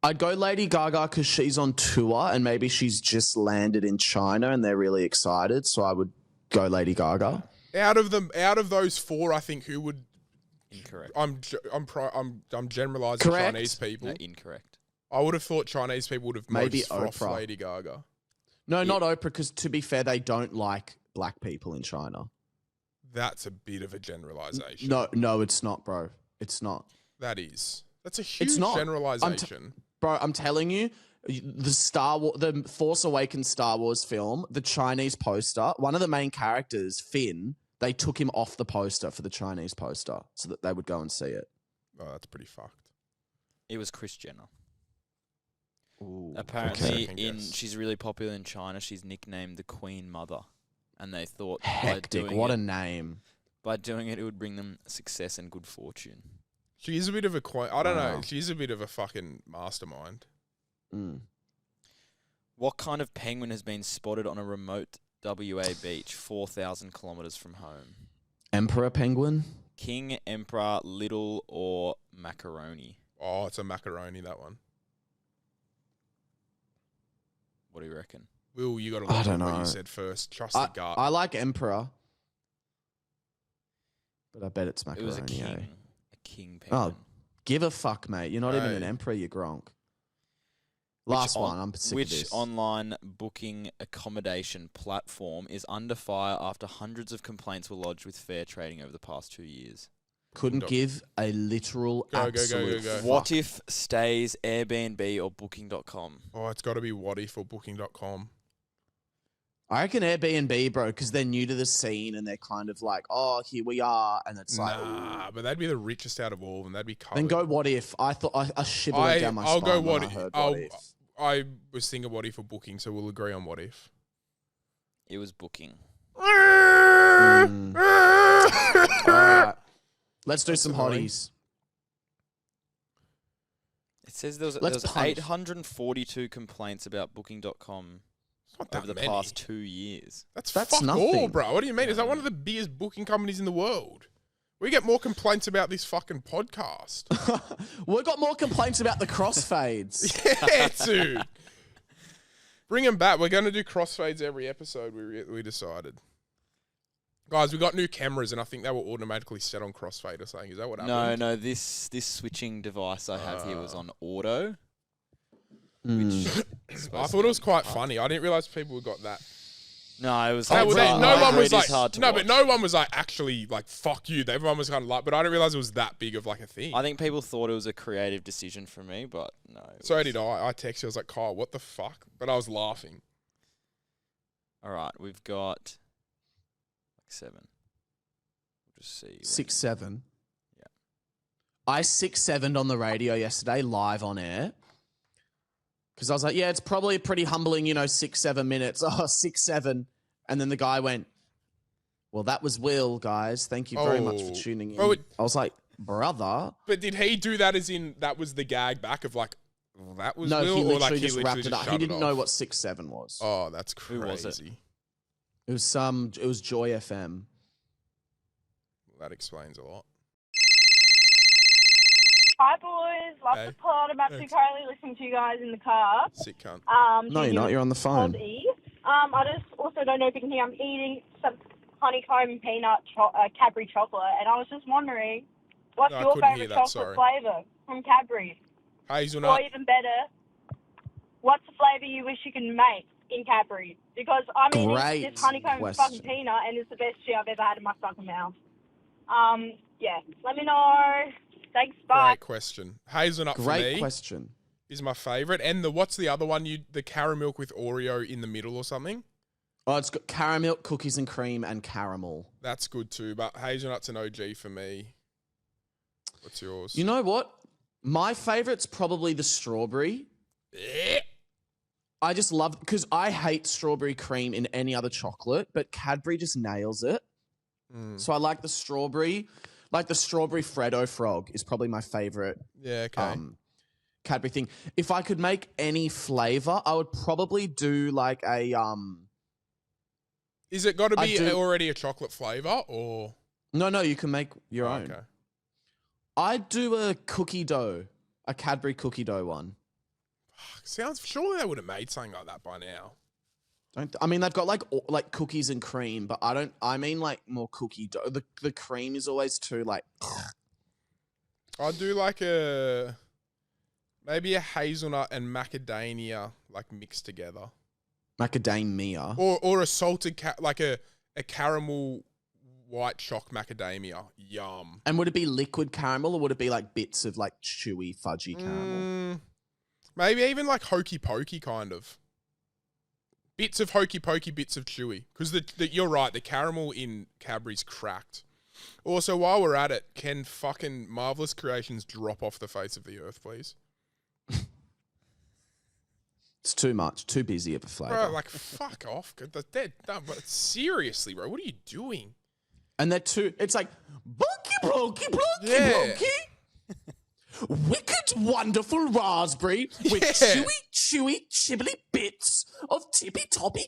I'd go Lady Gaga because she's on tour and maybe she's just landed in China and they're really excited. So I would go Lady Gaga. Out of those four, I think who would? Incorrect. I'm generalizing Correct. Chinese people. No, incorrect. I would have thought Chinese people would have Maybe most frothed Oprah. Lady Gaga. No, not Oprah because to be fair, they don't like black people in China. That's a bit of a generalization. No, it's not, bro. It's not. That is. That's a huge not. generalization. Bro, I'm telling you, the Force Awakens Star Wars film, the Chinese poster, one of the main characters, Finn, they took him off the poster for the Chinese poster so that they would go and see it. Oh, that's pretty fucked. It was Kris Jenner. Ooh, Apparently, okay. she's really popular in China. She's nicknamed the Queen Mother, and they thought hectic. What a name. by doing it, it would bring them success and good fortune. She's a bit of a I don't know. Wow. She's a bit of a fucking mastermind. Mm. What kind of penguin has been spotted on a remote WA beach 4,000 kilometres from home? Emperor penguin? King, Emperor, Little, or Macaroni? Oh, it's a macaroni, that one. What do you reckon? Will, you got to I look don't at what know. you said first. Trust the gut. I like Emperor. But I bet it's It macaroni. was a king. eh? A king penguin. Give a fuck, mate. You're not even an Hey. emperor, you gronk. Last one. I'm sick of Which this. online booking accommodation platform is under fire after hundreds of complaints were lodged with fair trading over the past 2 years? Couldn't Dog. give a literal Go, go, go, absolute go, go. fuck. What if stays Airbnb or Booking.com? Oh, it's got to be Waddy for Booking.com. I reckon Airbnb, bro, because they're new to the scene and they're kind of like, oh, here we are. And it's like, Nah, but they'd be the richest out of all of them. They'd be covered. then go what if? I thought I shiver went down my I'll spine go when what I if. heard what if. I was thinking Waddy for Booking, so we'll agree on what if. It was Booking. Mm. All right. Let's do some annoying. hotties. It says there was Let's punch. 842 complaints about Booking.com It's not that over the many. past 2 years. That's That's fuck all, nothing. bro. What do you mean? Is that one of the biggest booking companies in the world? We get more complaints about this fucking podcast. We've got more complaints about the crossfades. Yeah, dude. Bring them back. We're going to do crossfades every episode, we decided. Guys, we got new cameras, and I think they were automatically set on crossfade or something. Is that what happened? No. This switching device I have here was on auto. Mm. Which I thought it was quite funny. I didn't realize people got that. No, it was. No, no one was like, no, but no one was like actually like fuck you. Everyone was kind of like, but I didn't realize it was that big of like a thing. I think people thought it was a creative decision from me, but no. So did I. I texted you. I was like, Kyle, what the fuck? But I was laughing. All right, we've got 7. We'll just see. 6-7. Yeah. I 6-7'd on the radio yesterday, live on air. Because I was like, yeah, it's probably pretty humbling, 6-7 minutes. Oh, 6-7. And then the guy went, well, that was Will, guys. Thank you very much for tuning in. Bro, I was like, brother. But did he do that as in that was the gag back of like, well, that was No, Will? he Or literally like he just literally wrapped it up. He didn't know what 6-7 was. Oh, that's Who crazy. was it? It was Joy FM. That explains a lot. Hi, boys. Love Hey. the pod. I'm actually currently listening to you guys in the car. Sick cunt. No, you're not. You're on the phone. I just also don't know if you can hear. I'm eating some honeycomb peanut Cadbury chocolate, and I was just wondering, what's No, I your couldn't hear favourite that, chocolate sorry. flavour from Cadbury? Hazelnut. Or even better, what's the flavour you wish you could make in Cadbury? Because I'm Great eating this honeycomb question. fucking peanut, and it's the best shit I've ever had in my fucking mouth. Yeah, let me know. Thanks, bye. Great question. Hazelnut for Great me question. is my favourite. And what's the other one? The caramel with Oreo in the middle or something? Oh, it's got caramel, cookies and cream, and caramel. That's good too. But hazelnut's an OG for me. What's yours? You know what? My favourite's probably the strawberry. Eh. I just love, because I hate strawberry cream in any other chocolate, but Cadbury just nails it. So I like the strawberry. Like the strawberry Freddo Frog is probably my favorite Yeah, okay. Cadbury thing. If I could make any flavor, I would probably do like a Is it got to I be do- already a chocolate flavor or? No, you can make your Oh, own. okay. I'd do a cookie dough, a Cadbury cookie dough one. Sounds surely they would have made something like that by now. I mean, they've got like cookies and cream, but I mean like more cookie dough. The cream is always too like. I'd do maybe a hazelnut and macadamia like mixed together, Macadamia. or a salted like a caramel white choc macadamia. Yum. And would it be liquid caramel or would it be like bits of like chewy fudgy caramel? Maybe even like hokey pokey kind of. Bits of hokey pokey, bits of chewy. Because you're right, the caramel in Cadbury's cracked. Also, while we're at it, can fucking Marvelous Creations drop off the face of the earth, please? It's too much, too busy of a flavor. Bro, like, fuck off. But seriously, bro, what are you doing? And they're too. It's like blokey, blokey, blokey, Yeah. blokey. Wicked, wonderful raspberry with Yeah. chewy, chibbly bits of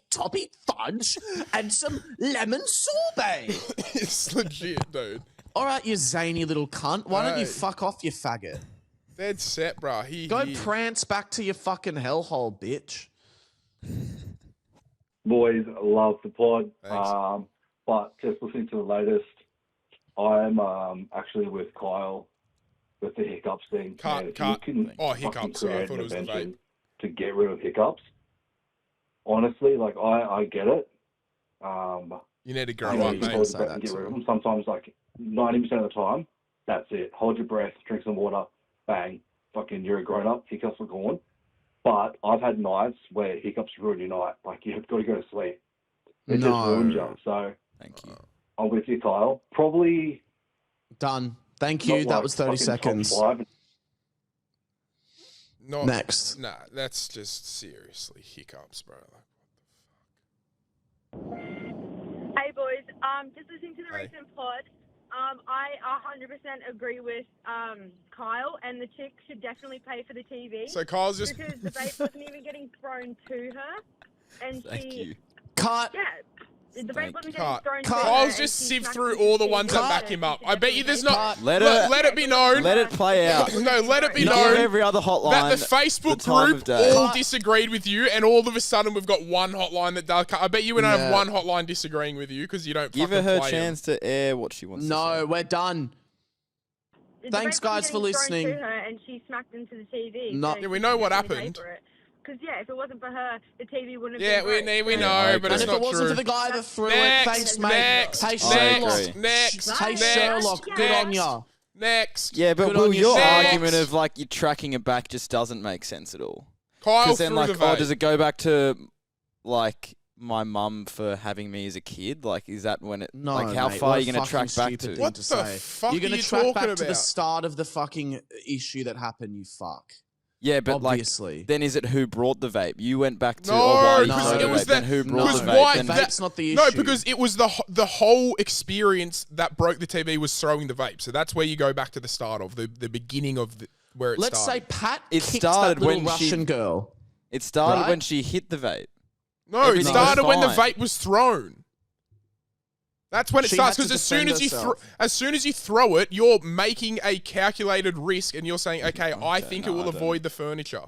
toppy fudge and some lemon sorbet. It's legit, dude. All right, you zany little cunt. Why don't you Hey. fuck off, you faggot? Dead set, bro. Go prance back to your fucking hellhole, bitch. Boys, love the pod. Thanks. But just listening to the latest, I'm actually with Kyle with the hiccups thing. Cut. If you can Oh, fucking hiccups. I create thought an it was the invention vape. to get rid of hiccups. Honestly, like I get it. You need to grow You know, up, you can mate. hold Say your breath that and get rid of too. them. Sometimes, like 90% of the time, that's it. Hold your breath, drink some water, bang. Fucking, you're a grown up. Hiccups are gone. But I've had nights where hiccups ruin your night. Like you've got to go to sleep. It just ruins you. So Thank you. I'm with you, Kyle. Probably Done. Thank not you. That like was 30 fucking top seconds. 5. Not, Next. Nah, that's just seriously hiccups, bro. Hey, boys. Just listening to the Hey. recent pod, I 100% agree with Kyle, and the chick should definitely pay for the TV. So Kyle's just Because the vape wasn't even getting thrown to her. And Thank she, you. Cut. yeah, The vape wasn't getting Cut. thrown to Cut. her I'll and just she sift smacked through into all the TV ones that with back her. him up. She I bet you there's not. Let her- Let it be known. Let it play out. No, let it be You give known every other hotline that the Facebook the time group of day. all disagreed with you, and all of a sudden we've got one hotline that does. I bet you we don't have Yeah. one hotline disagreeing with you because you don't. Give her fucking her play 'em. chance to air what she wants to No, say. we're done. The Thanks, vape guys, was for getting thrown listening. to her and she smacked into the TV. No. Yeah, we know what happened. Because if it wasn't for her, the TV wouldn't have Yeah, been broke. we So- know, I but agree. it's And if not it wasn't true. for the guy that threw it, Next, thanks, mate. next, Hey, I Sherlock. agree. Next, Hey, next, Sherlock, good next, on ya. Next. Yeah, but Good Will, on you, your Sherlock. argument of like you tracking it back just doesn't make sense at all. Kyle Because threw then, like, the vape. does it go back to like my mum for having me as a kid? Like, is that when it? No, like, how mate, far what are a you going to fucking track back stupid to? thing What to the say. fuck You're are gonna you track back talking to the about? start of the fucking issue that happened, you fuck. Yeah, but Obviously. like, then is it who brought the vape? You went back to No, why you because throw it the was vape, then who brought because the why- vape? The Then vape's not the No, issue. because it was the whole experience that broke the TV was throwing the vape. So that's where you go back to the start of the beginning of where it Let's started. say Pat It kicked started that little when she- Russian girl. it started Right? when she hit the vape. No, it everything was started when the fine. vape was thrown. That's when it She starts had to because defend as soon as you throw it, you're making a calculated risk and you're saying, okay, I think it will avoid the furniture.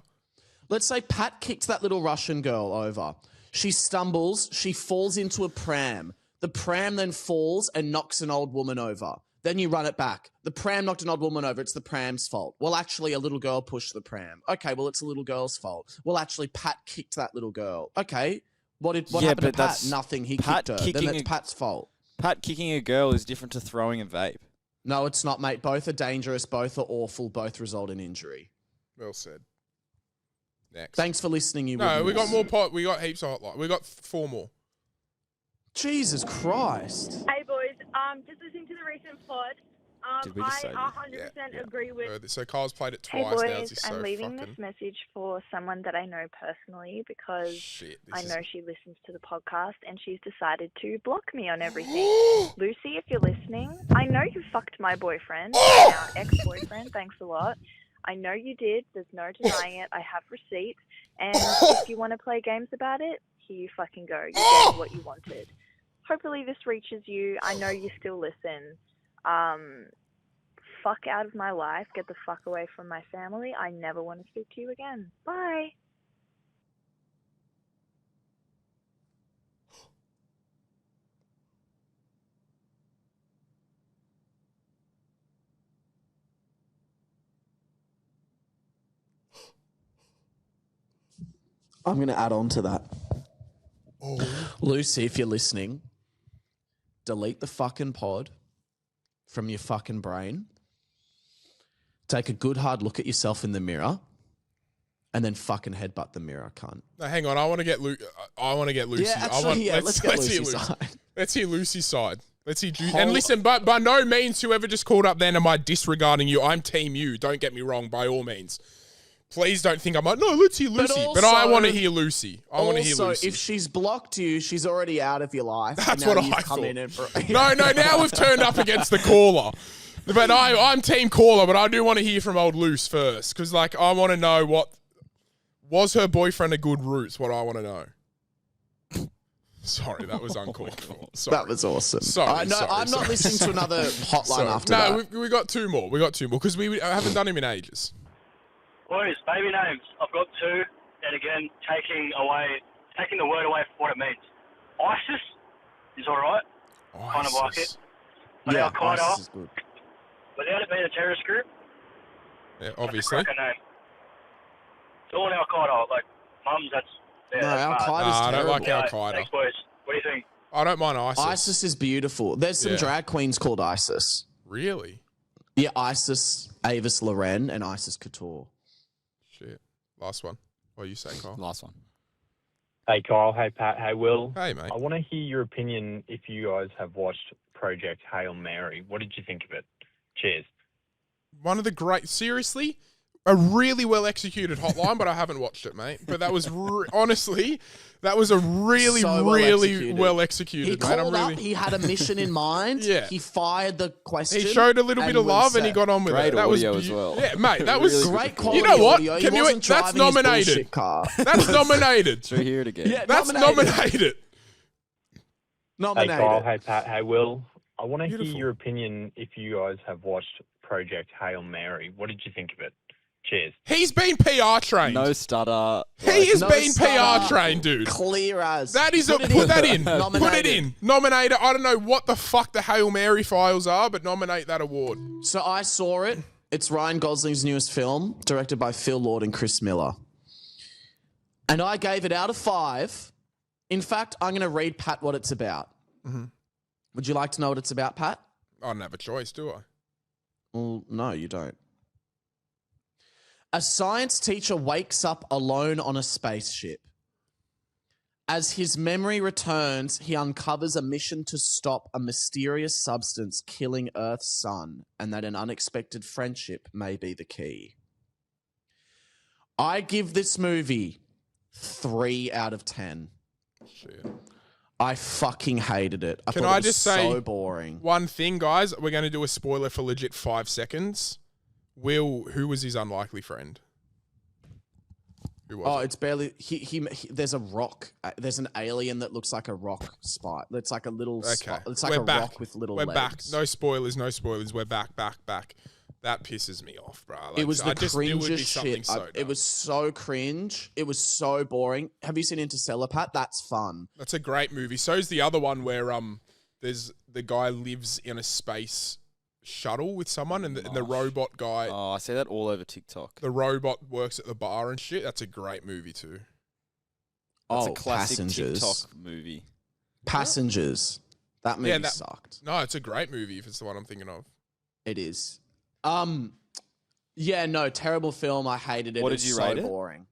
Let's say Pat kicked that little Russian girl over. She stumbles, she falls into a pram. The pram then falls and knocks an old woman over. Then you run it back. The pram knocked an old woman over. It's the pram's fault. Well, actually, a little girl pushed the pram. Okay, well, it's a little girl's fault. Well, actually, Pat kicked that little girl. Okay, what Yeah, happened to but Pat? that's Nothing. He Pat kicked her. Then kicking that's a- Pat's fault. Pat kicking a girl is different to throwing a vape. No, it's not, mate. Both are dangerous. Both are awful. Both result in injury. Well said. Next. Thanks for listening, you No, we got witness. more we got heaps of hotline. We got 4 more. Jesus Christ. Hey boys, just listening to the recent pod. Did we just say I this? 100% agree with. So Kyle's played it Hey twice now. boys, It's so I'm leaving fucking this message for someone that I know personally because shit. I know she listens to the podcast and she's decided to block me on everything. Is... Lucy, if you're listening, I know you fucked my boyfriend, now ex-boyfriend, thanks a lot. I know you did, there's no denying it, I have receipts, and if you want to play games about it, here you fucking go, you get what you wanted. Hopefully this reaches you, I know you still listen. Fuck out of my life, get the fuck away from my family, I never want to speak to you again. Bye. I'm going to add on to that. Oh. Lucy, if you're listening, delete the fucking pod from your fucking brain. Take a good hard look at yourself in the mirror and then fucking headbutt the mirror, cunt. No, hang on. I want to get Lucy. Yeah, actually, let's get Lucy's side. Let's hear Lucy's side. Let's hear. And listen, but by no means, whoever just called up then, am I disregarding you? I'm team you. Don't get me wrong, by all means. Please don't think I'm like, no, let's hear Lucy. But I want to hear Lucy. I want to hear Lucy. If she's blocked you, she's already out of your life. That's and now what you've I come thought. in and No, now we've turned up against the caller. But I'm team caller, but I do want to hear from old Luce first. Because, like, I want to know was her boyfriend a good root? What I want to know. Sorry, that was uncalled for. Sorry. That was awesome. Sorry, I'm sorry, not listening to another hotline after that. No, we got 2 more. Because we haven't done him in ages. Boys, baby names. I've got 2, and again, taking the word away from what it means. ISIS is alright. Kind of like it. But Yeah, Al-Qaeda, ISIS is good. without it being a terrorist group, Yeah, that's a obviously. cracker name. It's all Al-Qaeda. Like, mums, that's... Yeah, No, that's mad. Al-Qaeda's I don't like terrible. Al-Qaeda. Thanks, boys. What do you think? I don't mind ISIS. ISIS is beautiful. There's some Yeah. drag queens called ISIS. Really? Yeah, ISIS, Avis Loren, and ISIS Couture. Shit. Last one. What do you say, Kyle? Last one. Hey Kyle, hey Pat, hey Will. Hey, mate. I want to hear your opinion if you guys have watched Project Hail Mary. What did you think of it? Cheers. One of the great... Seriously? A really well-executed hotline, but I haven't watched it, mate. But that was... honestly, that was a really, So really well-executed. well-executed, He mate. called up, he had a mission in mind. Yeah. He fired the question. He showed a little bit of was love and he set. got on with Great it. That was audio as well. Yeah, mate, that was... Really Great quality You know what? audio. Can he you... wasn't That's driving his nominated. bullshit car. That's nominated. Should we hear it again? Yeah, That's nominated. Nominate Kyle, it. hey Pat, hey Will. I want to hear Beautiful. your opinion if you guys have watched Project Hail Mary. What did you think of it? Cheers. He's been PR trained. No stutter. He has No been stutter. PR trained, dude. Clear as. That is put that in. Put it in. Nominate it. I don't know what the fuck the Hail Mary files are, but nominate that award. So I saw it. It's Ryan Gosling's newest film, directed by Phil Lord and Chris Miller. And I gave it out of 5. In fact, I'm going to read Pat what it's about. Mm-hmm. Would you like to know what it's about, Pat? I don't have a choice, do I? Well, no, you don't. A science teacher wakes up alone on a spaceship. As his memory returns, he uncovers a mission to stop a mysterious substance killing Earth's sun, and that an unexpected friendship may be the key. I give this movie 3 out of 10. Shit. I fucking hated it. Can thought I it was just say so boring. one thing, guys? We're going to do a spoiler for legit 5 seconds. Will, who was his unlikely friend? Who was it? It's barely. He there's a rock. There's an alien that looks like a rock spot. It's like a little. Okay. It's like We're a back. rock with little We're legs. back. No spoilers. No spoilers. We're back. That pisses me off, bro. Like, It was the I just knew it would be cringest something shit. so It dumb. was so cringe. It was so boring. Have you seen Interstellar, Pat? That's fun. That's a great movie. So's the other one where there's the guy lives in a space shuttle with someone, and the robot guy, Oh, I see that all over TikTok. the robot works at the bar and shit. That's a great movie too. That's Oh, a classic Passengers. TikTok movie. Passengers. That movie that- sucked. No, it's a great movie if it's the one I'm thinking of. It is. Yeah, no, terrible film. I hated it. What It did was you so rate it? boring.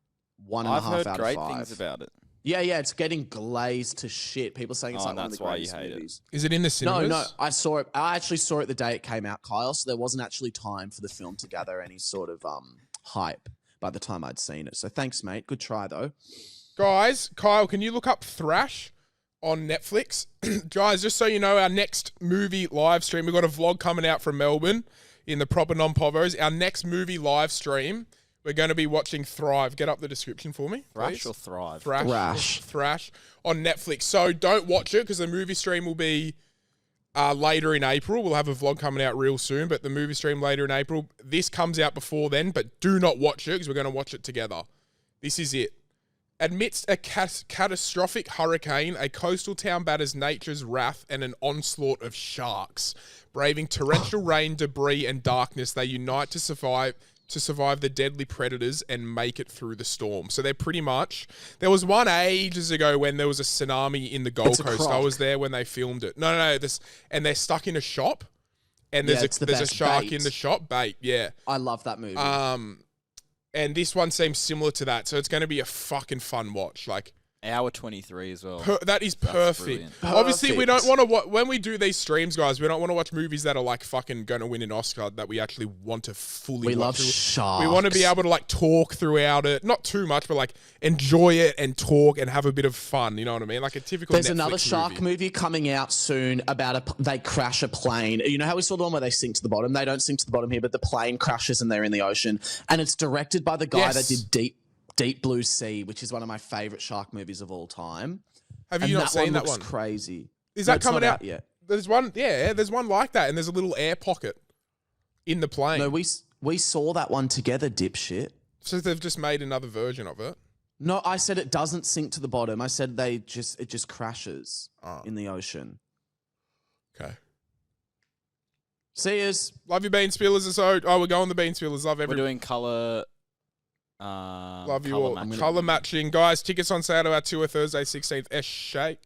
1.5 I've heard out great of 5. things about it. Yeah, it's getting glazed to shit. People saying it's Oh, like one of that's the why you greatest hate it. movies. Is it in the cinemas? No, I saw it. I actually saw it the day it came out, Kyle. So there wasn't actually time for the film to gather any sort of hype by the time I'd seen it. So thanks, mate. Good try though. Guys, Kyle, can you look up Thrash on Netflix? Guys, just so you know, our next movie live stream, we've got a vlog coming out from Melbourne in the proper non-povos. Our next movie live stream, we're going to be watching Thrive. Get up the description for me, Thrash please. or Thrive? Thrash on Netflix. So don't watch it because the movie stream will be later in April. We'll have a vlog coming out real soon, but the movie stream later in April. This comes out before then, but do not watch it because we're going to watch it together. This is it. Amidst a catastrophic hurricane, a coastal town batters nature's wrath and an onslaught of sharks. Braving torrential rain, debris, and darkness, they unite to survive the deadly predators and make it through the storm. So they're pretty much... There was one ages ago when there was a tsunami in the Gold Coast. I was there when they filmed it. No. And they're stuck in a shop, and there's a shark in the shop. Bait, yeah. I love that movie. And this one seems similar to that, so it's going to be a fucking fun watch. Like, Hour 23 as well. that is That's perfect. brilliant. Obviously, we don't want to when we do these streams, guys. We don't want to watch movies that are like fucking going to win an Oscar. That we actually want to fully. We watch love through. sharks. We want to be able to like talk throughout it, not too much, but like enjoy it and talk and have a bit of fun. You know what I mean? Like a typical. There's Netflix another shark movie coming out soon about they crash a plane. You know how we saw the one where they sink to the bottom? They don't sink to the bottom here, but the plane crashes and they're in the ocean. And it's directed by the guy that did Deep Blue Sea, which is one of my favorite shark movies of all time. Have you not seen that looks one? Crazy. Is that coming out yet? There's one. Yeah, there's one like that, and there's a little air pocket in the plane. No, we saw that one together, dipshit. So they've just made another version of it. No, I said it doesn't sink to the bottom. I said it just crashes in the ocean. Okay. See yous. Love you, Bean Spillers. We're going the Bean Spillers. Love We're everyone. doing colour. Love you colour all. matching. Colour matching. Guys, tickets on sale to our tour Thursday, 16th. S Shake.